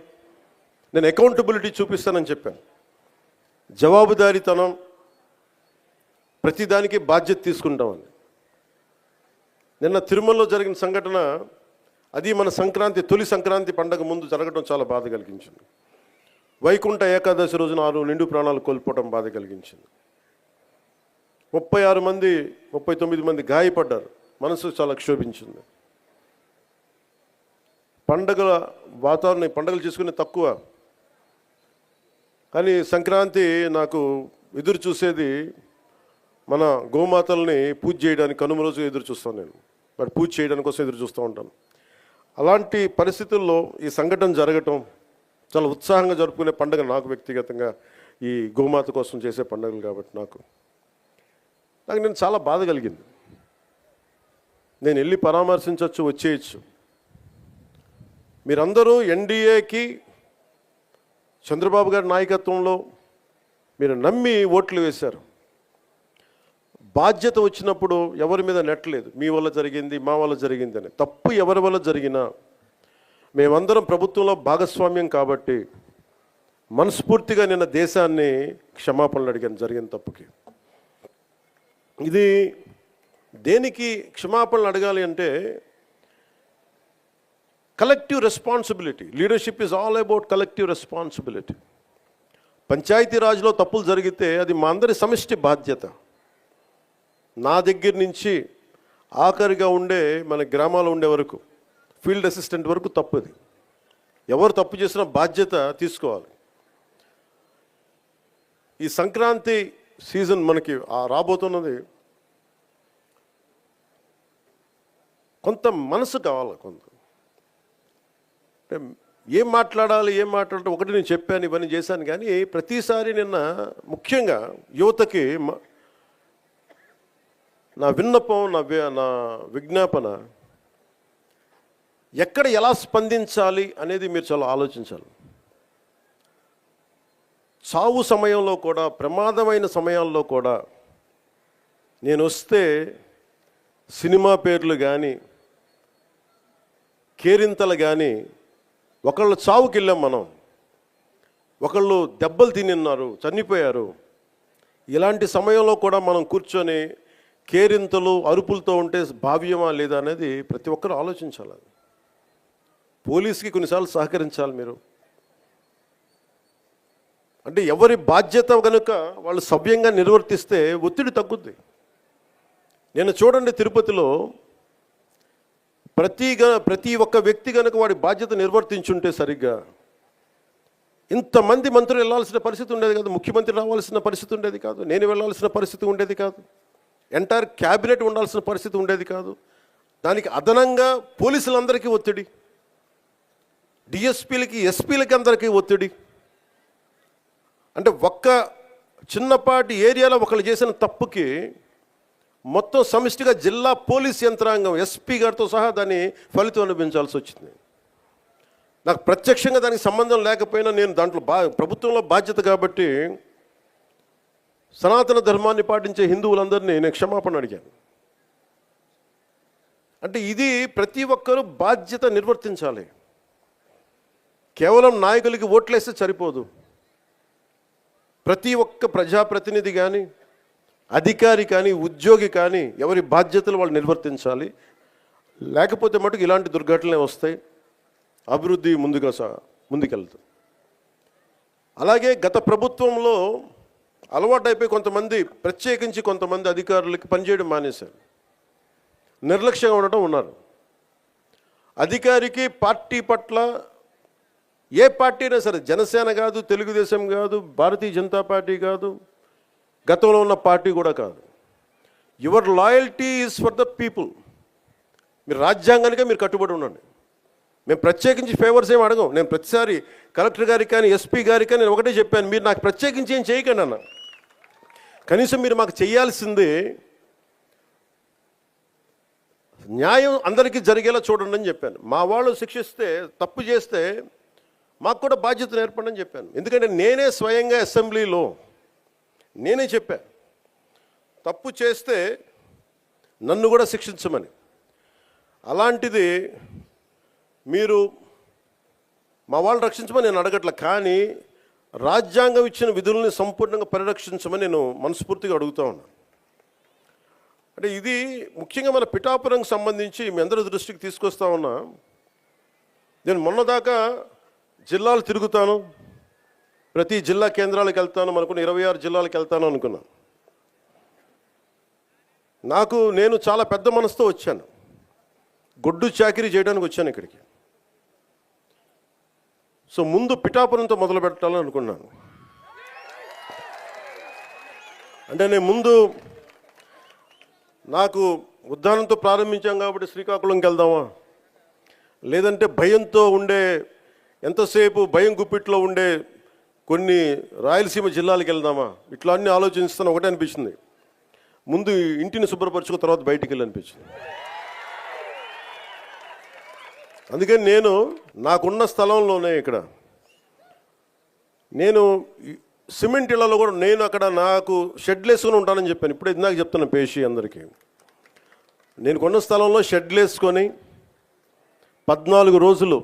నేను అకౌంటబిలిటీ చూపిస్తానని చెప్పాను. జవాబుదారీతనం, ప్రతిదానికి బాధ్యత తీసుకుంటామని. నిన్న తిరుమలలో జరిగిన సంఘటన, అది మన తొలి సంక్రాంతి పండగ ముందు జరగడం చాలా బాధ కలిగించింది. వైకుంఠ ఏకాదశి రోజున 6 నిండు ప్రాణాలు కోల్పోవడం బాధ కలిగించింది. 39 మంది గాయపడ్డారు. మనసు చాలా క్షోభించింది. పండగల వాతావరణం, పండగలు చేసుకునే తక్కువ, కానీ సంక్రాంతి నాకు ఎదురు చూసేది మన గోమాతల్ని పూజ చేయడానికి. కనుమ రోజు ఎదురు చూస్తాను నేను, మరి పూజ చేయడానికి కోసం ఎదురు చూస్తూ ఉంటాను. అలాంటి పరిస్థితుల్లో ఈ సంఘటన జరగటం, చాలా ఉత్సాహంగా జరుపుకునే పండుగ నాకు వ్యక్తిగతంగా, ఈ గోమాత కోసం చేసే పండుగలు కాబట్టి నాకు నేను చాలా బాధ కలిగింది. నేను వెళ్ళి పరామర్శించవచ్చు, వచ్చేయచ్చు. మీరందరూ ఎన్డీఏకి, చంద్రబాబు గారి నాయకత్వంలో మీరు నమ్మి ఓట్లు వేశారు. బాధ్యత వచ్చినప్పుడు ఎవరి మీద నెట్టలేదు. మీ వల్ల జరిగింది, మా వల్ల జరిగింది అని. తప్పు ఎవరి వల్ల జరిగినా మేమందరం ప్రభుత్వంలో భాగస్వామ్యం కాబట్టి మనస్ఫూర్తిగా నిన్న దేశాన్ని క్షమాపణలు అడిగాను జరిగిన తప్పుకి. ఇది దేనికి క్షమాపణలు అడగాలి అంటే, collective responsibility. Leadership is all about collective responsibility. పంచాయతీరాజ్లో తప్పులు జరిగితే అది మా అందరి సమిష్టి బాధ్యత. నా దగ్గర నుంచి ఆఖరిగా ఉండే మన గ్రామాల్లో ఉండే వరకు, ఫీల్డ్ అసిస్టెంట్ వరకు తప్పుది. ఎవరు తప్పు చేసినా బాధ్యత తీసుకోవాలి. ఈ సంక్రాంతి సీజన్ మనకి రాబోతున్నది. కొంత మనసు కావాలి. కొంత ఏం మాట్లాడాలి, ఒకటి నేను చెప్పాను, ఇవన్నీ చేశాను. కానీ ప్రతిసారి నిన్న ముఖ్యంగా యువతకి నా విన్నపం, నా విజ్ఞాపన, ఎక్కడ ఎలా స్పందించాలి అనేది మీరు చాలా ఆలోచించాలి. చావు సమయంలో కూడా, ప్రమాదమైన సమయాల్లో కూడా నేను వస్తే సినిమా పేర్లు కానీ, కేరింతలు కానీ, ఒకళ్ళు చావుకి వెళ్ళాం మనం, ఒకళ్ళు దెబ్బలు తిన్నారు, చనిపోయారు. ఇలాంటి సమయంలో కూడా మనం కూర్చొని కేరింతలు, అరుపులతో ఉంటే భావ్యమా లేదా అనేది ప్రతి ఒక్కరు ఆలోచించాలి. పోలీస్కి కొన్నిసార్లు సహకరించాలి మీరు. అంటే ఎవరి బాధ్యత కనుక వాళ్ళు సవ్యంగా నిర్వర్తిస్తే ఒత్తిడి తగ్గుద్ది. నేను చూడండి, తిరుపతిలో ప్రతి ఒక్క వ్యక్తి కనుక వాడి బాధ్యత నిర్వర్తించుంటే సరిగ్గా, ఇంతమంది మంత్రులు వెళ్ళాల్సిన పరిస్థితి ఉండేది కాదు, ముఖ్యమంత్రి రావాల్సిన పరిస్థితి ఉండేది కాదు, నేను వెళ్ళాల్సిన పరిస్థితి ఉండేది కాదు, ఎంటైర్ క్యాబినెట్ ఉండాల్సిన పరిస్థితి ఉండేది కాదు. దానికి అదనంగా పోలీసులందరికీ ఒత్తిడి, డిఎస్పీలకి, ఎస్పీలకి అందరికీ ఒత్తిడి. అంటే ఒక్క చిన్నపాటి ఏరియాలో ఒకళ్ళు చేసిన తప్పుకి మొత్తం సమిష్టిగా జిల్లా పోలీస్ యంత్రాంగం ఎస్పీ గారితో సహా దాన్ని ఫలితం అనిపించాల్సి వచ్చింది. నాకు ప్రత్యక్షంగా దానికి సంబంధం లేకపోయినా నేను దాంట్లో ప్రభుత్వంలో బాధ్యత కాబట్టి సనాతన ధర్మాన్ని పాటించే హిందువులందరినీ నేను క్షమాపణ అడిగాను. అంటే ఇది ప్రతి ఒక్కరూ బాధ్యత నిర్వర్తించాలి. కేవలం నాయకులకి ఓట్లేస్తే సరిపోదు. ప్రతి ఒక్క ప్రజాప్రతినిధి కానీ, అధికారి కానీ, ఉద్యోగి కానీ ఎవరి బాధ్యతలు వాళ్ళు నిర్వర్తించాలి. లేకపోతే మటుకు ఇలాంటి దుర్ఘటనలే వస్తాయి, అభివృద్ధి ముందుకెళ్తుంది. అలాగే గత ప్రభుత్వంలో అలవాటైపోయి కొంతమంది, ప్రత్యేకించి కొంతమంది అధికారులకి పనిచేయడం మానేశారు, నిర్లక్ష్యంగా ఉండటం ఉన్నారు. అధికారికి పార్టీ పట్ల, ఏ పార్టీ అయినా సరే, జనసేన కాదు, తెలుగుదేశం కాదు, భారతీయ జనతా పార్టీ కాదు, గతంలో ఉన్న పార్టీ కూడా కాదు, your loyalty is for the people. మీరు రాజ్యాంగానికే మీరు కట్టుబడి ఉండండి. మేము ప్రత్యేకించి ఫేవర్స్ ఏమి అడగం. నేను ప్రతిసారి కలెక్టర్ గారికి కానీ, ఎస్పీ గారికి కానీ నేను ఒకటే చెప్పాను, మీరు నాకు ప్రత్యేకించి ఏం చేయకండి అన్న. కనీసం మీరు మాకు చేయాల్సింది న్యాయం అందరికీ జరిగేలా చూడండి అని చెప్పాను. మా వాళ్ళు శిక్షిస్తే, తప్పు చేస్తే మాకు కూడా బాధ్యత ఏర్పడని చెప్పాను. ఎందుకంటే నేనే స్వయంగా అసెంబ్లీలో నేనే చెప్పాను, తప్పు చేస్తే నన్ను కూడా శిక్షించమని. అలాంటిది మీరు మా వాళ్ళు రక్షించమని నేను అడగట్లే, కానీ రాజ్యాంగం ఇచ్చిన విధుల్ని సంపూర్ణంగా పరిరక్షించమని నేను మనస్ఫూర్తిగా అడుగుతా ఉన్నాను. అంటే ఇది ముఖ్యంగా మన పిఠాపురంకి సంబంధించి మీ అందరి దృష్టికి తీసుకొస్తా ఉన్నా. నేను మొన్నదాకా జిల్లాలు తిరుగుతాను, ప్రతి జిల్లా కేంద్రాలకు వెళ్తాను, అనుకున్న 26 జిల్లాలకు వెళ్తాను అనుకున్నాను. నేను చాలా పెద్ద మనసుతో వచ్చాను, గొడ్డు చాకిరీ చేయడానికి వచ్చాను ఇక్కడికి. సో ముందు పిఠాపురంతో మొదలు పెట్టాలని అనుకున్నాను. అంటే నేను ముందు నాకు ఉద్దానంతో ప్రారంభించాం కాబట్టి శ్రీకాకుళంకి వెళ్దామా, లేదంటే భయంతో ఉండే, ఎంతసేపు భయం గుప్పిట్లో ఉండే కొన్ని రాయలసీమ జిల్లాలకు వెళ్దామా, ఇట్లా అన్నీ ఆలోచిస్తాను. ఒకటే అనిపించింది, ముందు ఇంటిని శుభ్రపరచుకున్న తర్వాత బయటికి వెళ్ళనిపించింది. అందుకని నేను నాకున్న స్థలంలోనే ఇక్కడ నేను సిమెంట్ ఇళ్లలో కూడా నేను అక్కడ నాకు షెడ్లు వేసుకొని ఉంటానని చెప్పాను. ఇప్పుడు ఇందాక చెప్తున్నాను పేషి అందరికీ, నేను కొన్న స్థలంలో షెడ్లు వేసుకొని 14 రోజులు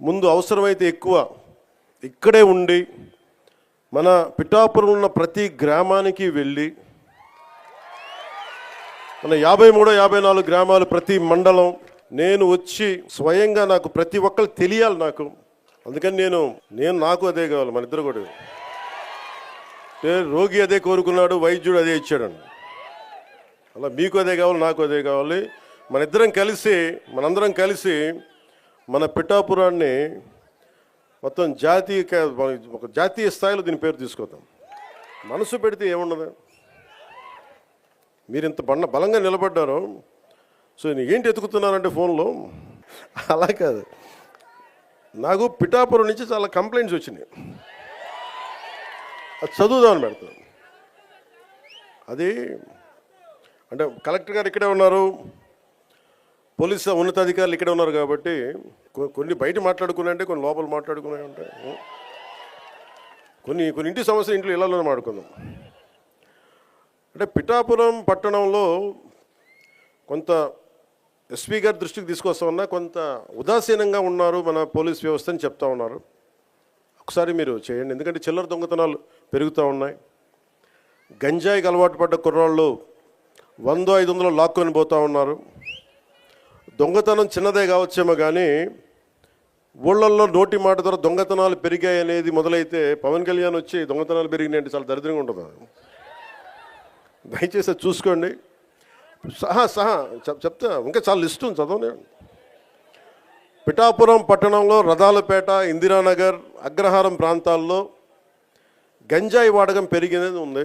ముందు అవసరమైతే ఎక్కువ ఇక్కడే ఉండి మన పిఠాపురం ఉన్న ప్రతి గ్రామానికి వెళ్ళి, మన 53, 54 గ్రామాలు, ప్రతి మండలం నేను వచ్చి స్వయంగా నాకు ప్రతి ఒక్కరు తెలియాలి నాకు. అందుకని నేను నాకు అదే కావాలి, మన ఇద్దరు కూడా. రోగి అదే కోరుకున్నాడు, వైద్యుడు అదే ఇచ్చాడండి. అలా మీకు అదే కావాలి, నాకు అదే కావాలి. మనందరం కలిసి మన పిఠాపురాన్ని మొత్తం ఒక జాతీయ స్థాయిలో దీని పేరు తీసుకొద్దాం. మనసు పెడితే ఏముండదు. మీరు ఇంత బలంగా నిలబడ్డారు. సో నేను ఏంటి ఎతుకుతున్నానంటే ఫోన్లో, అలా కాదు, నాకు పిఠాపురం నుంచి చాలా కంప్లైంట్స్ వచ్చినాయి. అది చదువుదామని పెడతాను. అది అంటే కలెక్టర్ గారు ఇక్కడే ఉన్నారు, పోలీసు ఉన్నతాధికారులు ఇక్కడే ఉన్నారు కాబట్టి కొన్ని బయట మాట్లాడుకున్నాయంటే, కొన్ని లోపల మాట్లాడుకున్నాయి ఉంటాయి, కొన్ని ఇంటి సమస్యలు ఇంట్లో ఇళ్లలోనే మాట్లాడుకుందాం. అంటే పిఠాపురం పట్టణంలో కొంత ఎస్పీ గారి దృష్టికి తీసుకొస్తా ఉన్నా, కొంత ఉదాసీనంగా ఉన్నారు మన పోలీస్ వ్యవస్థ అని చెప్తా ఉన్నారు. ఒకసారి మీరు చేయండి, ఎందుకంటే చిల్లర దొంగతనాలు పెరుగుతూ ఉన్నాయి. గంజాయికి అలవాటు పడ్డ కుర్రాళ్ళు 100-500 లాక్కొని పోతూ ఉన్నారు. దొంగతనం చిన్నదే కావచ్చేమో కానీ ఊళ్ళల్లో నోటి మాట ద్వారా దొంగతనాలు పెరిగాయి అనేది మొదలైతే పవన్ కళ్యాణ్ వచ్చి దొంగతనాలు పెరిగినాయంటే చాలా దరిద్రంగా ఉంటుంది. దయచేసి అది చూసుకోండి. చెప్తా, ఇంకా చాలా లిస్టు చదవనే. పిఠాపురం పట్టణంలో రథాలపేట, ఇందిరానగర్, అగ్రహారం ప్రాంతాల్లో గంజాయి వాడకం పెరిగినది ఉంది.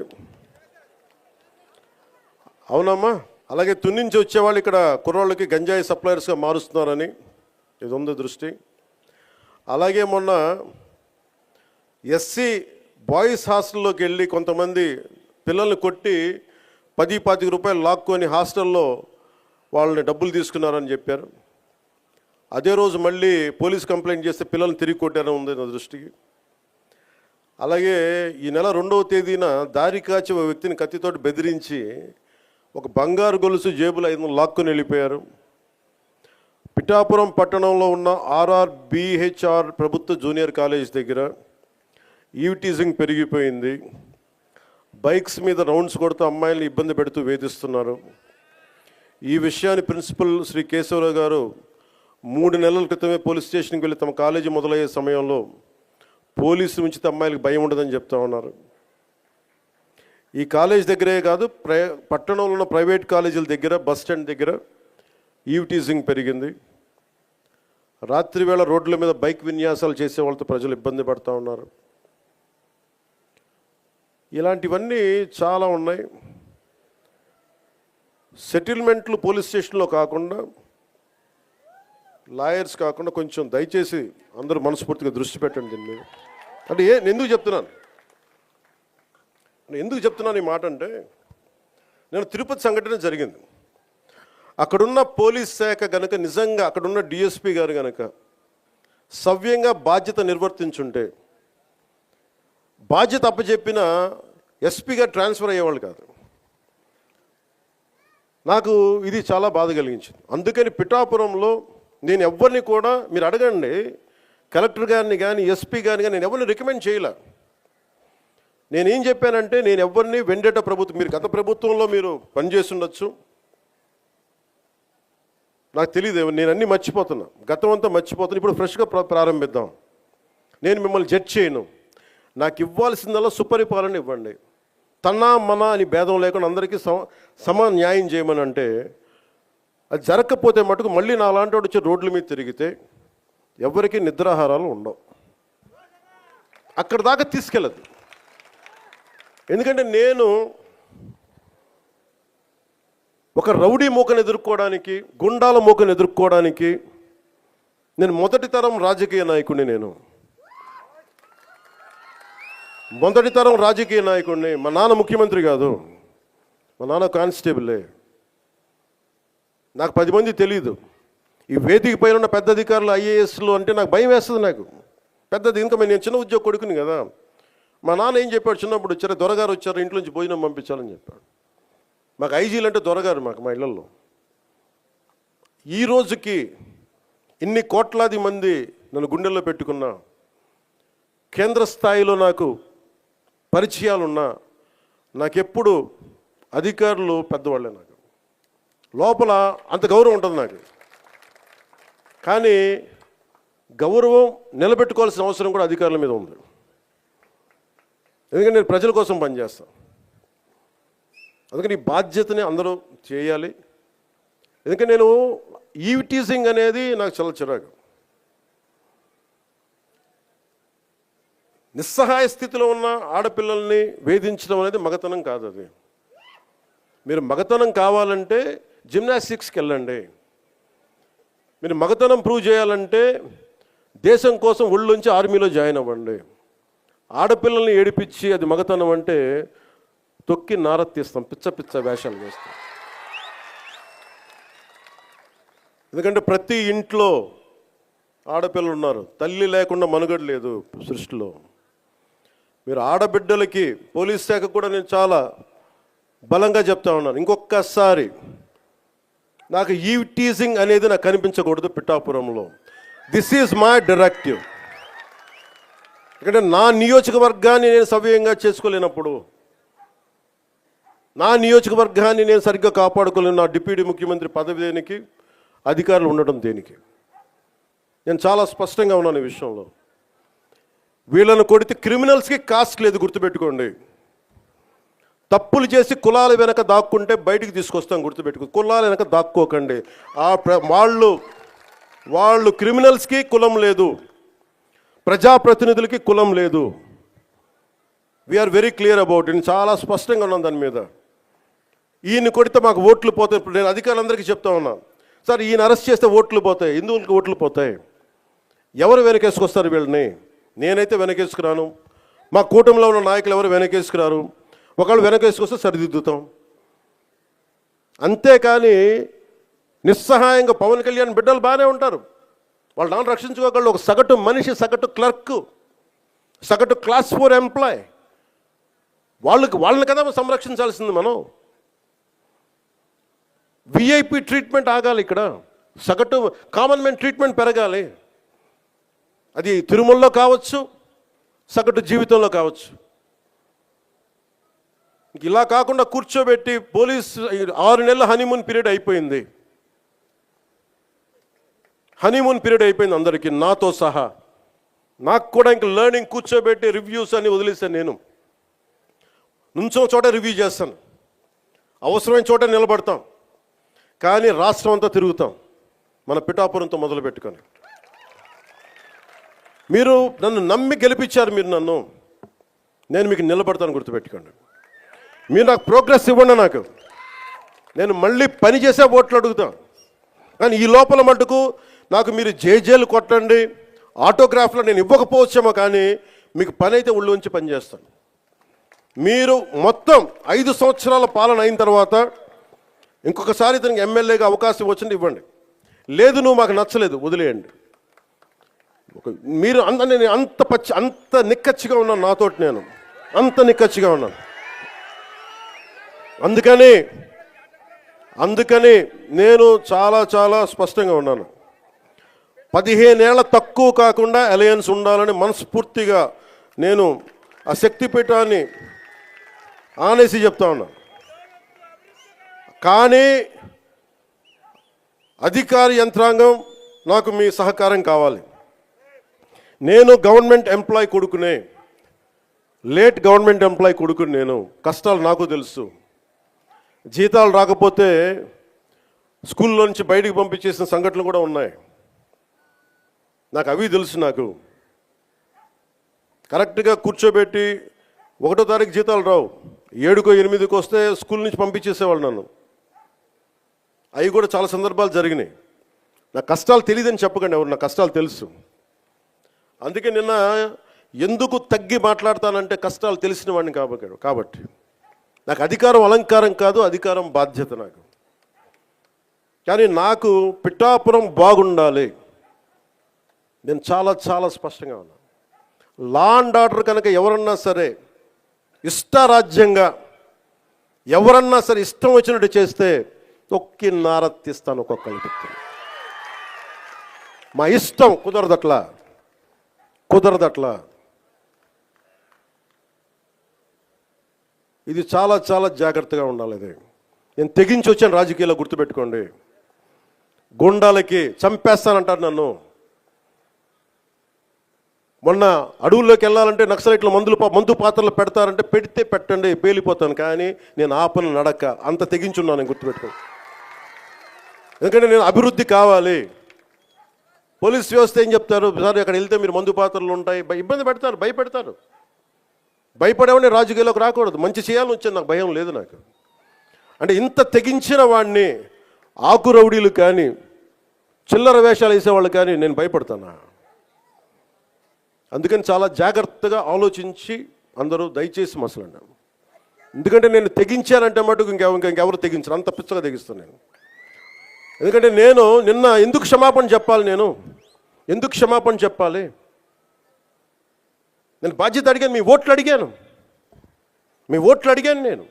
అవునమ్మా. అలాగే తుని నుంచి వచ్చేవాళ్ళు ఇక్కడ కుర్రోళ్ళకి గంజాయి సప్లయర్స్గా మారుస్తున్నారని ఇది ఉంది దృష్టి. అలాగే మొన్న ఎస్సీ బాయ్స్ హాస్టల్లోకి వెళ్ళి కొంతమంది పిల్లల్ని కొట్టి 10-25 రూపాయలు లాక్కొని హాస్టల్లో వాళ్ళని డబ్బులు తీసుకున్నారని చెప్పారు. అదే రోజు మళ్ళీ పోలీస్ కంప్లైంట్ చేస్తే పిల్లల్ని తిరిగి కొట్టారని ఉంది నా దృష్టికి. అలాగే ఈ నెల 2వ తేదీన దారి కాచి ఒక వ్యక్తిని కత్తితోటి బెదిరించి ఒక బంగారు గొలుసు జేబులో 500 లాక్కొని వెళ్ళిపోయారు. పిఠాపురం పట్టణంలో ఉన్న RRBHR ప్రభుత్వ జూనియర్ కాలేజ్ దగ్గర ఈవ్టీజింగ్ పెరిగిపోయింది. బైక్స్ మీద రౌండ్స్ కొడుతూ అమ్మాయిల్ని ఇబ్బంది పెడుతూ వేధిస్తున్నారు. ఈ విషయాన్ని ప్రిన్సిపల్ శ్రీ కేశవరావు గారు 3 నెలల క్రితమే పోలీస్ స్టేషన్కి వెళ్ళి తమ కాలేజీ మొదలయ్యే సమయంలో పోలీసు ఉంచితే అమ్మాయిలకు భయం ఉండదని చెప్తా ఉన్నారు. ఈ కాలేజ్ దగ్గరే కాదు, పట్టణంలో ఉన్న ప్రైవేట్ కాలేజీల దగ్గర, బస్ స్టాండ్ దగ్గర ఈవ్టీజింగ్ పెరిగింది. రాత్రి వేళ రోడ్ల మీద బైక్ విన్యాసాలు చేసే వాళ్ళతో ప్రజలు ఇబ్బంది పడుతూ ఉన్నారు. ఇలాంటివన్నీ చాలా ఉన్నాయి. సెటిల్మెంట్లు పోలీస్ స్టేషన్లో కాకుండా, లాయర్స్ కాకుండా కొంచెం దయచేసి అందరూ మనస్ఫూర్తిగా దృష్టి పెట్టండి దీని మీద. అంటే ఎందుకు చెప్తున్నాను ఈ మాట అంటే, నేను తిరుపతి సంఘటన జరిగింది. అక్కడున్న పోలీస్ శాఖ కనుక నిజంగా అక్కడున్న DSP గారు కనుక సవ్యంగా బాధ్యత నిర్వర్తించుంటే, బాధ్యత అప్పచెప్పిన SP గారు ట్రాన్స్ఫర్ అయ్యేవాళ్ళు కాదు. నాకు ఇది చాలా బాధ కలిగించింది. అందుకని పిఠాపురంలో నేను ఎవరిని కూడా, మీరు అడగండి కలెక్టర్ గారిని కానీ SP గారిని కానీ, నేను ఎవరిని రికమెండ్ చేయలే. నేనేం చెప్పానంటే, నేను ఎవరిని వెండేట ప్రభుత్వం, మీరు గత ప్రభుత్వంలో మీరు పనిచేసి ఉండొచ్చు, నాకు తెలియదు, నేను అన్నీ మర్చిపోతున్నా, గతం అంతా మర్చిపోతున్నా. ఇప్పుడు ఫ్రెష్గా ప్రారంభిద్దాం. నేను మిమ్మల్ని జడ్జ్ చేయను. నాకు ఇవ్వాల్సిందల్లా సుపరిపాలన ఇవ్వండి. తన్నా మన అని భేదం లేకుండా అందరికీ సమ న్యాయం చేయమని అంటే, అది జరగకపోతే మటుకు మళ్ళీ నా లాంటి వాడు వచ్చి రోడ్ల మీద తిరిగితే ఎవరికి నిద్రాహారాలు ఉండవు. అక్కడ దాకా తీసుకెళ్ళదు. ఎందుకంటే నేను ఒక రౌడీ మూకను ఎదుర్కోవడానికి, గుండాల మూకను ఎదుర్కోవడానికి నేను మొదటి తరం రాజకీయ నాయకుడిని. మొదటి తరం రాజకీయ నాయకుడిని. మా నాన్న ముఖ్యమంత్రి కాదు, మా నాన్న కానిస్టేబులే. నాకు 10 మంది తెలీదు. ఈ వేదిక పైన ఉన్న పెద్ద అధికారులు, IASలు అంటే నాకు భయం వేస్తుంది. నాకు పెద్దది, ఇంకా నేను చిన్న ఉద్యోగ కొడుకుని కదా. మా నాన్న ఏం చెప్పాడు, చిన్నప్పుడు వచ్చారు, దొరగారు వచ్చారు, ఇంట్లోంచి భోజనం పంపించాలని చెప్పాడు. మాకు ఐజీలు అంటే దొరగారు మాకు, మా ఇళ్లలో. ఈ రోజుకి ఇన్ని కోట్లాది మంది నన్ను గుండెల్లో పెట్టుకున్నా, కేంద్ర స్థాయిలో నాకు పరిచయాలున్నా, నాకెప్పుడు అధికారులు పెద్దవాళ్ళే. నాకు లోపల అంత గౌరవం ఉంటుంది నాకు. కానీ గౌరవం నిలబెట్టుకోవాల్సిన అవసరం కూడా అధికారుల మీద ఉంది. ఎందుకంటే నేను ప్రజల కోసం పనిచేస్తాను. అందుకని ఈ బాధ్యతని అందరూ చేయాలి. ఎందుకంటే నేను ఈవ్టీజింగ్ అనేది నాకు చాలా చిరాకు. నిస్సహాయ స్థితిలో ఉన్న ఆడపిల్లల్ని వేధించడం అనేది మగతనం కాదు. అది మీరు మగతనం కావాలంటే జిమ్నాస్టిక్స్కి వెళ్ళండి. మీరు మగతనం ప్రూవ్ చేయాలంటే దేశం కోసం ఒళ్ళుంచి ఆర్మీలో జాయిన్ అవ్వండి. ఆడపిల్లల్ని ఏడిపించి అది మగతనం అంటే తొక్కి నారతీస్తాం, పిచ్చ వేషాలు వేస్తాం. ఎందుకంటే ప్రతి ఇంట్లో ఆడపిల్లలు ఉన్నారు. తల్లి లేకుండా మనుగడ లేదు సృష్టిలో. మీరు ఆడబిడ్డలకి, పోలీస్ శాఖ కూడా నేను చాలా బలంగా చెప్తా ఉన్నాను, ఇంకొకసారి నాకు ఈవ్టీజింగ్ అనేది నాకు కనిపించకూడదు పిఠాపురంలో. This is my directive. ఎందుకంటే నా నియోజకవర్గాన్ని నేను సవ్యంగా చేసుకోలేనప్పుడు, నా నియోజకవర్గాన్ని నేను సరిగ్గా కాపాడుకోలేను, నా డిప్యూటీ ముఖ్యమంత్రి పదవి దేనికి, అధికారులు ఉండడం దేనికి? నేను చాలా స్పష్టంగా ఉన్నాను ఈ విషయంలో. వీళ్ళను కొడితే క్రిమినల్స్కి కాస్ట్ లేదు, గుర్తుపెట్టుకోండి. తప్పులు చేసి కులాల వెనక దాక్కుంటే బయటికి తీసుకొస్తాం, గుర్తుపెట్టుకో. కులాల వెనక దాక్కోకండి. వాళ్ళు క్రిమినల్స్కి కులం లేదు, ప్రజాప్రతినిధులకి కులం లేదు. We are very clear about it. చాలా స్పష్టంగా ఉన్నాను దాని మీద. ఈయన కొడితే మాకు ఓట్లు పోతాయి. ఇప్పుడు నేను అధికారులందరికీ చెప్తా ఉన్నాను, సార్ ఈయన అరెస్ట్ చేస్తే ఓట్లు పోతాయి. ఎందుకు ఓట్లు పోతాయి? ఎవరు వెనకేసుకొస్తారు వీళ్ళని? నేనైతే వెనకేసుకురాను, మా కూటమిలో ఉన్న నాయకులు ఎవరు వెనకేసుకురారు, ఒకళ్ళు వెనకేసుకొస్తే సరిదిద్దుతాం. అంతేకాని నిస్సహాయంగా పవన్ కళ్యాణ్ బిడ్డలు బాగానే ఉంటారు, వాళ్ళు నాన్న రక్షించుకోగలరు. ఒక సగటు మనిషి, సగటు క్లర్క్, సగటు క్లాస్ 4 ఎంప్లాయ్, వాళ్ళని కదా సంరక్షించాల్సింది మనం. విఐపి ట్రీట్మెంట్ ఆగాలి ఇక్కడ, సగటు కామన్ మ్యాన్ ట్రీట్మెంట్ పెరగాలి. అది తిరుమలలో కావచ్చు, సగటు జీవితంలో కావచ్చు. ఇలా కాకుండా కూర్చోబెట్టి పోలీసు 6 నెలల హనీమూన్ పీరియడ్ అయిపోయింది. హనీమూన్ పీరియడ్ అయిపోయింది అందరికీ, నాతో సహా. నాకు కూడా ఇంక లెర్నింగ్ కూర్చోబెట్టి రివ్యూస్ అని వదిలేసాను. నేను నుంచో చోట రివ్యూ చేస్తాను, అవసరమైన చోట నిలబడతాం, కానీ రాష్ట్రం అంతా తిరుగుతాం, మన పిఠాపురంతో మొదలు పెట్టుకొని. మీరు నన్ను నమ్మి గెలిపించారు, మీరు నన్ను, నేను మీకు నిలబడతాను, గుర్తుపెట్టుకోండి. మీరు నాకు ప్రోగ్రెస్ ఇవ్వండి, నేను మళ్ళీ పని చేసే ఓట్లు అడుగుతాను. కానీ ఈ లోపల మటుకు నాకు మీరు జేజేలు కొట్టండి, ఆటోగ్రాఫ్లో నేను ఇవ్వకపోవచ్చేమో, కానీ మీకు పని అయితే ఉళ్ళు ఉంచి పనిచేస్తాను. మీరు మొత్తం 5 సంవత్సరాల పాలన అయిన తర్వాత ఇంకొకసారి ఇతనికి ఎమ్మెల్యేగా అవకాశం వచ్చింది ఇవ్వండి, లేదు నువ్వు మాకు నచ్చలేదు వదిలేయండి. మీరు నేను అంత నిక్కచ్చిగా ఉన్నాను, నాతోటి నేను అంత నిక్కచ్చిగా ఉన్నాను. అందుకని నేను చాలా చాలా స్పష్టంగా ఉన్నాను. 15 ఏళ్ల తక్కువ కాకుండా అలయన్స్ ఉండాలని మనస్ఫూర్తిగా నేను ఆ శక్తిపీఠాన్ని ఆనేసి చెప్తా ఉన్నాను. కానీ అధికార యంత్రాంగం నాకు మీ సహకారం కావాలి. నేను గవర్నమెంట్ ఎంప్లాయ్ కొడుకునే, లేట్ గవర్నమెంట్ ఎంప్లాయ్ కొడుకుని, నేను కష్టాలు నాకు తెలుసు. జీతాలు రాకపోతే స్కూల్లో నుంచి బయటికి పంపించేసిన సంఘటనలు కూడా ఉన్నాయి, నాకు అవి తెలుసు. నాకు కరెక్ట్గా కూర్చోబెట్టి 1వ తారీఖు జీతాలు రావు, 7కో 8కో వస్తే స్కూల్ నుంచి పంపించేసేవాళ్ళు నన్ను. అవి కూడా చాలా సందర్భాలు జరిగినాయి. నా కష్టాలు తెలియదని చెప్పకండి ఎవరు, నా కష్టాలు తెలుసు. అందుకే నిన్న ఎందుకు తగ్గి మాట్లాడతానంటే కష్టాలు తెలిసిన వాడిని కాబట్టి. నాకు అధికారం అలంకారం కాదు, అధికారం బాధ్యత నాకు. కానీ నాకు పిఠాపురం బాగుండాలి, నేను చాలా చాలా స్పష్టంగా ఉన్నాను. లా అండ్ ఆర్డర్ కనుక ఎవరన్నా సరే ఇష్టారాజ్యంగా, ఎవరన్నా సరే ఇష్టం వచ్చినట్టు చేస్తే తొక్కి నారత్తిస్తాను ఒక్కొక్కరికి. మా ఇష్టం కుదరదట్లా. ఇది చాలా చాలా జాగ్రత్తగా ఉండాలి. ఇది నేను తెగించి వచ్చాను రాజకీయాల్లో, గుర్తుపెట్టుకోండి. గుండాలకి చంపేస్తానంటారు నన్ను. మొన్న అడవుల్లోకి వెళ్ళాలంటే నక్సలైట్లు మందు పాత్రలు పెడతారంటే పెడితే పెట్టండి, పేలిపోతాను, కానీ నేను ఆపను నడక. అంత తెగించున్నాను, నేను గుర్తుపెట్టుకో. ఎందుకంటే నేను అభివృద్ధి కావాలి. పోలీస్ వ్యవస్థ ఏం చెప్తారు, సార్ అక్కడ వెళ్తే మీరు మందు పాత్రలు ఉంటాయి, ఇబ్బంది పెడతారు, భయపెడతారు. భయపడేవాడిని రాజకీయాల్లోకి రాకూడదు, మంచి చేయాలని వచ్చాను, నాకు భయం లేదు నాకు. అంటే ఇంత తెగించిన వాడిని ఆకు రౌడీలు కానీ చిల్లర వేషాలు వేసేవాళ్ళు కానీ నేను భయపడతానా? అందుకని చాలా జాగ్రత్తగా ఆలోచించి అందరూ దయచేసి మసలండి. ఎందుకంటే నేను తెగించానంటే మటుకు ఇంకెవరు తెగించరు, అంత పిచ్చగా తెగిస్తాను నేను. ఎందుకంటే నేను నిన్న ఎందుకు క్షమాపణ చెప్పాలి, ఎందుకు క్షమాపణ చెప్పాలి? నేను బాధ్యత అడిగాను, మీ ఓట్లు అడిగాను నేను.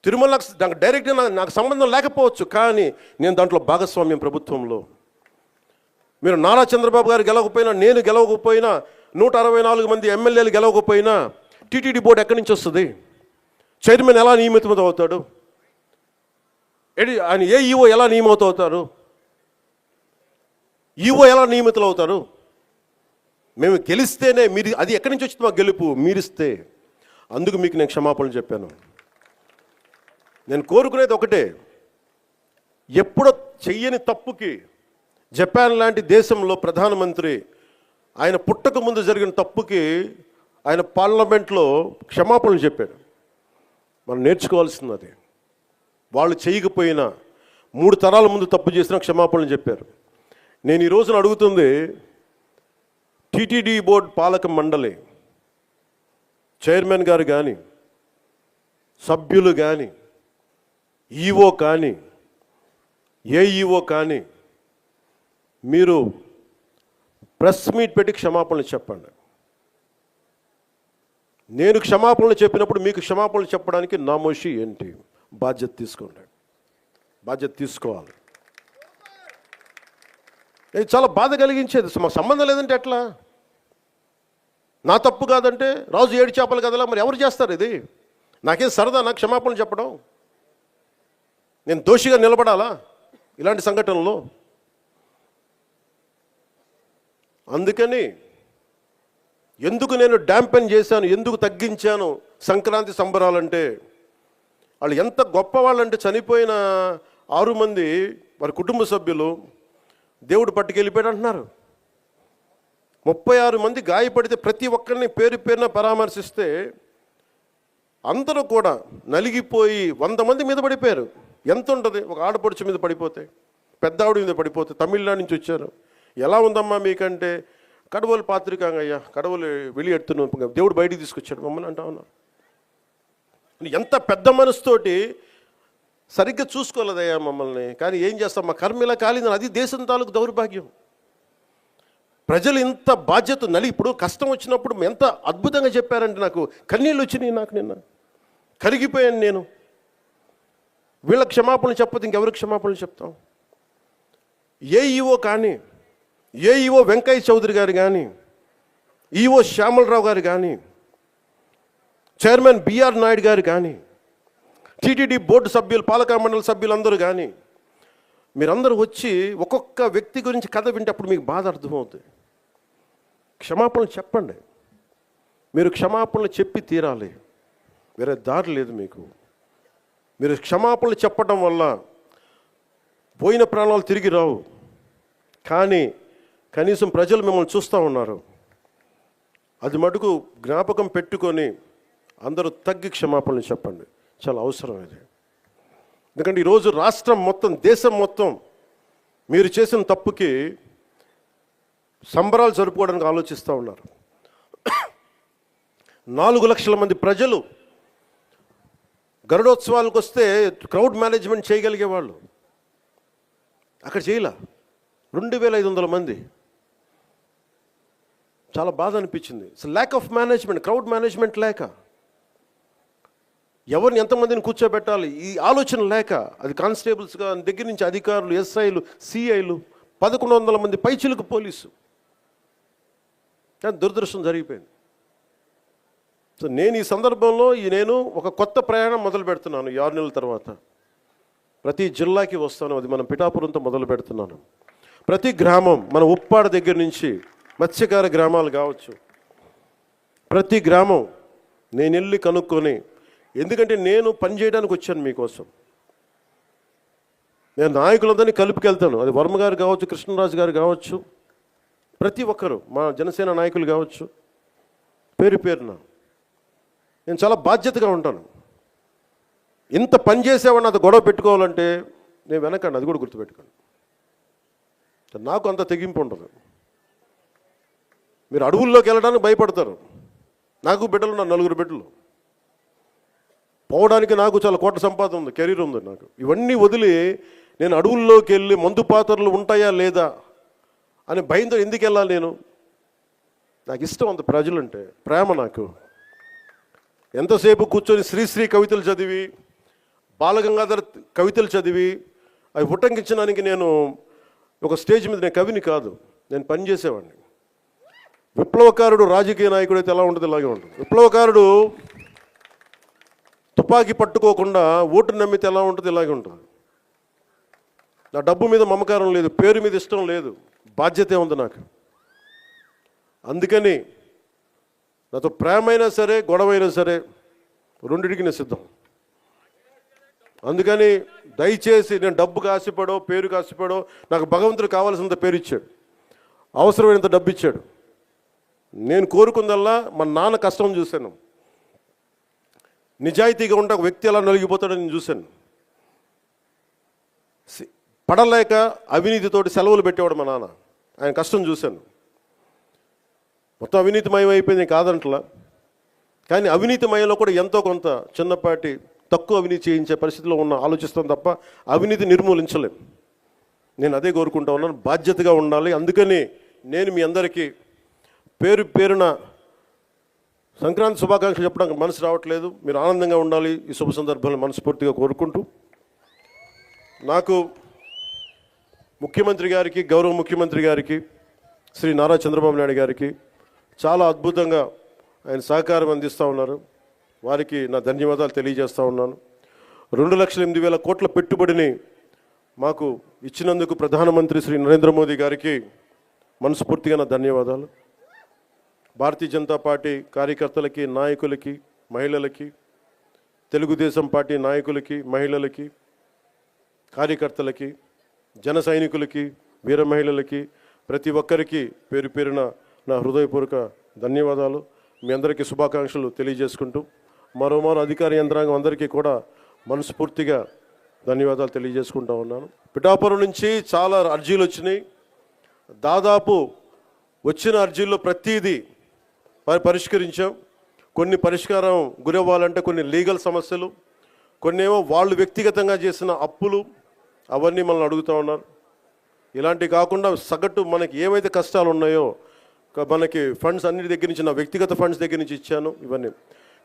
తిరుమల నాకు డైరెక్ట్గా నాకు సంబంధం లేకపోవచ్చు, కానీ నేను దాంట్లో భాగస్వామ్యం ప్రభుత్వంలో. మీరు నారా చంద్రబాబు గారు గెలవకపోయినా, నేను గెలవకపోయినా, 164 మంది ఎమ్మెల్యేలు గెలవకపోయినా టీటీడీ బోర్డు ఎక్కడి నుంచి వస్తుంది? చైర్మన్ ఎలా నియమితం అవుతాడు? ఆయన ఈఓ ఎలా నియమితం అవుతారు? ఈఓ ఎలా నియమితులు అవుతారు? మేము గెలిస్తేనే మీరు, అది ఎక్కడి నుంచి వచ్చింది మా గెలుపు? మీరిస్తే. అందుకు మీకు నేను క్షమాపణలు చెప్పాను. నేను కోరుకునేది ఒకటే, ఎప్పుడో చెయ్యని తప్పుకి జపాన్ లాంటి దేశంలో ప్రధానమంత్రి ఆయన పుట్టక ముందు జరిగిన తప్పుకి ఆయన పార్లమెంట్లో క్షమాపణలు చెప్పాడు. మనం నేర్చుకోవాల్సింది అది. వాళ్ళు చేయకపోయినా 3 తరాల ముందు తప్పు చేసినా క్షమాపణలు చెప్పారు. నేను ఈ రోజున అడుగుతుంది, టీటీడీ బోర్డు పాలక మండలి చైర్మన్ గారు కానీ, సభ్యులు కానీ, ఈఓ కానీ, ఏఈఓ కానీ మీరు ప్రెస్ మీట్ పెట్టి క్షమాపణలు చెప్పండి. నేను క్షమాపణలు చెప్పినప్పుడు మీకు క్షమాపణలు చెప్పడానికి నామోషి ఏంటి? బాధ్యత తీసుకోండి, బాధ్యత తీసుకోవాలి. ఇది చాలా బాధ కలిగించేది. మాకు సంబంధం లేదంటే ఎట్లా? నా తప్పు కాదంటే రాజు ఏడు చేపలు కదలా, మరి ఎవరు చేస్తారు ఇది? నాకేం సరదా నాకు క్షమాపణలు చెప్పడం? నేను దోషిగా నిలబడాలా ఇలాంటి సంఘటనలో? అందుకని ఎందుకు నేను డ్యాంపెన్ చేశాను, ఎందుకు తగ్గించాను సంక్రాంతి సంబరాలంటే, వాళ్ళు ఎంత గొప్పవాళ్ళంటే చనిపోయిన 6 మంది వారి కుటుంబ సభ్యులు దేవుడు పట్టుకెళ్ళిపోయాడు అంటున్నారు. 36 మంది గాయపడితే ప్రతి ఒక్కరిని పేరు పేరున పరామర్శిస్తే అందరూ కూడా నలిగిపోయి 100 మంది మీద పడిపోయారు. ఎంత ఉంటుంది ఒక ఆడపడుచు మీద పడిపోతే, పెద్ద ఆవిడ మీద పడిపోతే? తమిళనాడు నుంచి వచ్చారు. ఎలా ఉందమ్మా మీకంటే, కడవలు పాత్రికాంగ అయ్యా, కడవలు వెళ్ళి దేవుడు బయటికి తీసుకొచ్చాడు మమ్మల్ని అంటా ఉన్నారు. ఎంత పెద్ద మనసుతోటి సరిగ్గా చూసుకోలేదయ్యా మమ్మల్ని, కానీ ఏం చేస్తాం, మా కర్మ ఇలా కాలిందని. అది దేశం తాలూకు దౌర్భాగ్యం. ప్రజలు ఇంత బాధ్యత ఇప్పుడు కష్టం వచ్చినప్పుడు ఎంత అద్భుతంగా చెప్పారంటే నాకు కన్నీళ్ళు వచ్చినాయి. నాకు నిన్న కరిగిపోయాను నేను. వీళ్ళ క్షమాపణలు చెప్పదు ఇంకెవరికి క్షమాపణలు చెప్తాం? ఏఈఓ కానీ, ఏఈఓ వెంకయ్య చౌదరి గారు కానీ, ఈఓ శ్యామలరావు గారు కానీ, చైర్మన్ బిఆర్ నాయుడు గారు కానీ, టీటీడీ బోర్డు సభ్యులు, పాలక మండలి సభ్యులు అందరూ కానీ, మీరందరూ వచ్చి ఒక్కొక్క వ్యక్తి గురించి కథ వింటే అప్పుడు మీకు బాధ అర్థమవుతుంది. క్షమాపణలు చెప్పండి. మీరు క్షమాపణలు చెప్పి తీరాలి, వేరే దారి లేదు మీకు. మీరు క్షమాపణలు చెప్పడం వల్ల పోయిన ప్రాణాలు తిరిగి రావు, కానీ కనీసం ప్రజలు మిమ్మల్ని చూస్తూ ఉన్నారు. అది మటుకు జ్ఞాపకం పెట్టుకొని అందరూ తగ్గి క్షమాపణలు చెప్పండి. చాలా అవసరం ఇది. ఎందుకంటే ఈరోజు రాష్ట్రం మొత్తం, దేశం మొత్తం మీరు చేసిన తప్పుకి సంబరాలు జరుపుకోవడానికి ఆలోచిస్తూ ఉన్నారు. 4 లక్షల మంది ప్రజలు గరుడోత్సవాలకు వస్తే క్రౌడ్ మేనేజ్మెంట్ చేయగలిగేవాళ్ళు, అక్కడ చేయలే. 2500 మంది. చాలా బాధ అనిపించింది. Lack of management, crowd management లేక, ఎవరిని ఎంతమందిని కూర్చోబెట్టాలి ఈ ఆలోచన లేక, అది కానిస్టేబుల్స్గా దగ్గర నుంచి అధికారులు, ఎస్ఐలు, సిఐలు, 1100 మంది పైచిలకు పోలీసు. కానీ దురదృష్టం జరిగిపోయింది. సో నేను ఈ సందర్భంలో నేను ఒక కొత్త ప్రయాణం మొదలు పెడుతున్నాను. 6 నెలల తర్వాత ప్రతి జిల్లాకి వస్తాను. అది మనం పిఠాపురంతో మొదలు పెడుతున్నాను. ప్రతి గ్రామం, మన ఉప్పాడ దగ్గర నుంచి మత్స్యకార గ్రామాలు కావచ్చు, ప్రతి గ్రామం నేను వెళ్ళి కనుక్కొని, ఎందుకంటే నేను పని చేయడానికి వచ్చాను మీకోసం. నేను నాయకులందరినీ కలుపుకెళ్తాను. అది వర్మ గారు కావచ్చు, కృష్ణరాజు గారు కావచ్చు, ప్రతి ఒక్కరు మా జనసేన నాయకులు కావచ్చు, పేరు పేరున నేను చాలా బాధ్యతగా ఉంటాను. ఇంత పని చేసేవాడిని అది గొడవ పెట్టుకోవాలంటే నేను వెనకండి, అది కూడా గుర్తుపెట్టుకోండి. నాకు అంత తెగింపు ఉండదు. మీరు అడవుల్లోకి వెళ్ళడానికి భయపడతారు. నాకు బిడ్డలు ఉన్నారు, 4 బిడ్డలు. పోవడానికి నాకు చాలా కోట్ల సంపాదన ఉంది, కెరీర్ ఉంది నాకు. ఇవన్నీ వదిలి నేను అడవుల్లోకి వెళ్ళి మందు పాత్రలు ఉంటాయా లేదా అని భయంతో ఎందుకు వెళ్ళాలి నేను? నాకు ఇష్టం అంత ప్రజలంటే, ప్రేమ నాకు. ఎంతసేపు కూర్చొని శ్రీశ్రీ కవితలు చదివి, బాలగంగాధర్ కవితలు చదివి అవి ఉటంకించడానికి నేను ఒక స్టేజ్ మీద, నేను కవిని కాదు, నేను పనిచేసేవాడిని. విప్లవకారుడు రాజకీయ నాయకుడు అయితే ఎలా ఉంటుంది, ఇలాగే ఉంటుంది. విప్లవకారుడు తుపాకీ పట్టుకోకుండా ఓటు నమ్మితే ఎలా ఉంటుంది, ఇలాగే ఉంటుంది. నా డబ్బు మీద మమకారం లేదు, పేరు మీద ఇష్టం లేదు, బాధ్యతే ఉంది నాకు. అందుకని నాతో ప్రేమ అయినా సరే, గొడవైనా సరే, రెండింటికి నేను సిద్ధం. అందుకని దయచేసి నేను డబ్బుకి ఆశపడో, పేరుకి ఆశపడో, నాకు భగవంతుడు కావాల్సినంత పేరు ఇచ్చాడు, అవసరమైనంత డబ్బు ఇచ్చాడు. నేను కోరుకుందల్లా మా నాన్న కష్టం చూశాను. నిజాయితీగా ఉంటే ఒక వ్యక్తి ఎలా నలిగిపోతాడో నేను చూశాను. పడలేక అవినీతితోటి సెలవులు పెట్టేవాడు మా నాన్న, ఆయన కష్టం చూశాను. మొత్తం అవినీతిమయం అయిపోయింది కాదంటలా, కానీ అవినీతిమయంలో కూడా ఎంతో కొంత చిన్నపాటి తక్కువ అవినీతి చేయించే పరిస్థితిలో ఆలోచిస్తాం తప్ప అవినీతి నిర్మూలించలేం. నేను అదే కోరుకుంటా ఉన్నాను, బాధ్యతగా ఉండాలి. అందుకని నేను మీ అందరికీ పేరు పేరున సంక్రాంతి శుభాకాంక్షలు చెప్పడానికి మనసు రావట్లేదు. మీరు ఆనందంగా ఉండాలి ఈ శుభ సందర్భాలను మనస్ఫూర్తిగా కోరుకుంటూ, నాకు ముఖ్యమంత్రి గారికి, గౌరవ ముఖ్యమంత్రి గారికి, శ్రీ నారా చంద్రబాబు నాయుడు గారికి చాలా అద్భుతంగా ఆయన సహకారం అందిస్తూ ఉన్నారు. వారికి నా ధన్యవాదాలు తెలియజేస్తూ ఉన్నాను. 2,08,000 కోట్ల పెట్టుబడిని మాకు ఇచ్చినందుకు ప్రధానమంత్రి శ్రీ నరేంద్ర మోదీ గారికి మనస్ఫూర్తిగా నా ధన్యవాదాలు. భారతీయ జనతా పార్టీ కార్యకర్తలకి, నాయకులకి, మహిళలకి, తెలుగుదేశం పార్టీ నాయకులకి, మహిళలకి, కార్యకర్తలకి, జన సైనికులకి, వీర మహిళలకి, ప్రతి ఒక్కరికి పేరు పేరున నా హృదయపూర్వక ధన్యవాదాలు. మీ అందరికీ శుభాకాంక్షలు తెలియజేసుకుంటూ మరోమారు అధికార యంత్రాంగం అందరికీ కూడా మనస్ఫూర్తిగా ధన్యవాదాలు తెలియజేసుకుంటూ ఉన్నాను. పిఠాపురం నుంచి చాలా అర్జీలు వచ్చినాయి. దాదాపు వచ్చిన అర్జీల్లో ప్రతిదీ పరిష్కరించాం. కొన్ని పరిష్కారం గురవ్వాలంటే కొన్ని లీగల్ సమస్యలు, కొన్ని ఏమో వాళ్ళు వ్యక్తిగతంగా చేసిన అప్పులు, అవన్నీ మనల్ని అడుగుతూ ఉన్నారు. ఇలాంటివి కాకుండా సగటు మనకి ఏవైతే కష్టాలు ఉన్నాయో మనకి ఫండ్స్ అన్నిటి దగ్గర నుంచి, నా వ్యక్తిగత ఫండ్స్ దగ్గర నుంచి ఇచ్చాను. ఇవన్నీ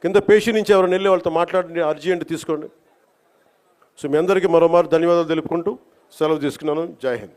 కింద పేషీ నుంచి ఎవరైనా వెళ్ళి వాళ్ళతో మాట్లాడి అర్జీ అంటే తీసుకోండి. సో మీ అందరికీ మరోమారు ధన్యవాదాలు తెలుపుకుంటూ సెలవు తీసుకున్నాను. జై హింద్.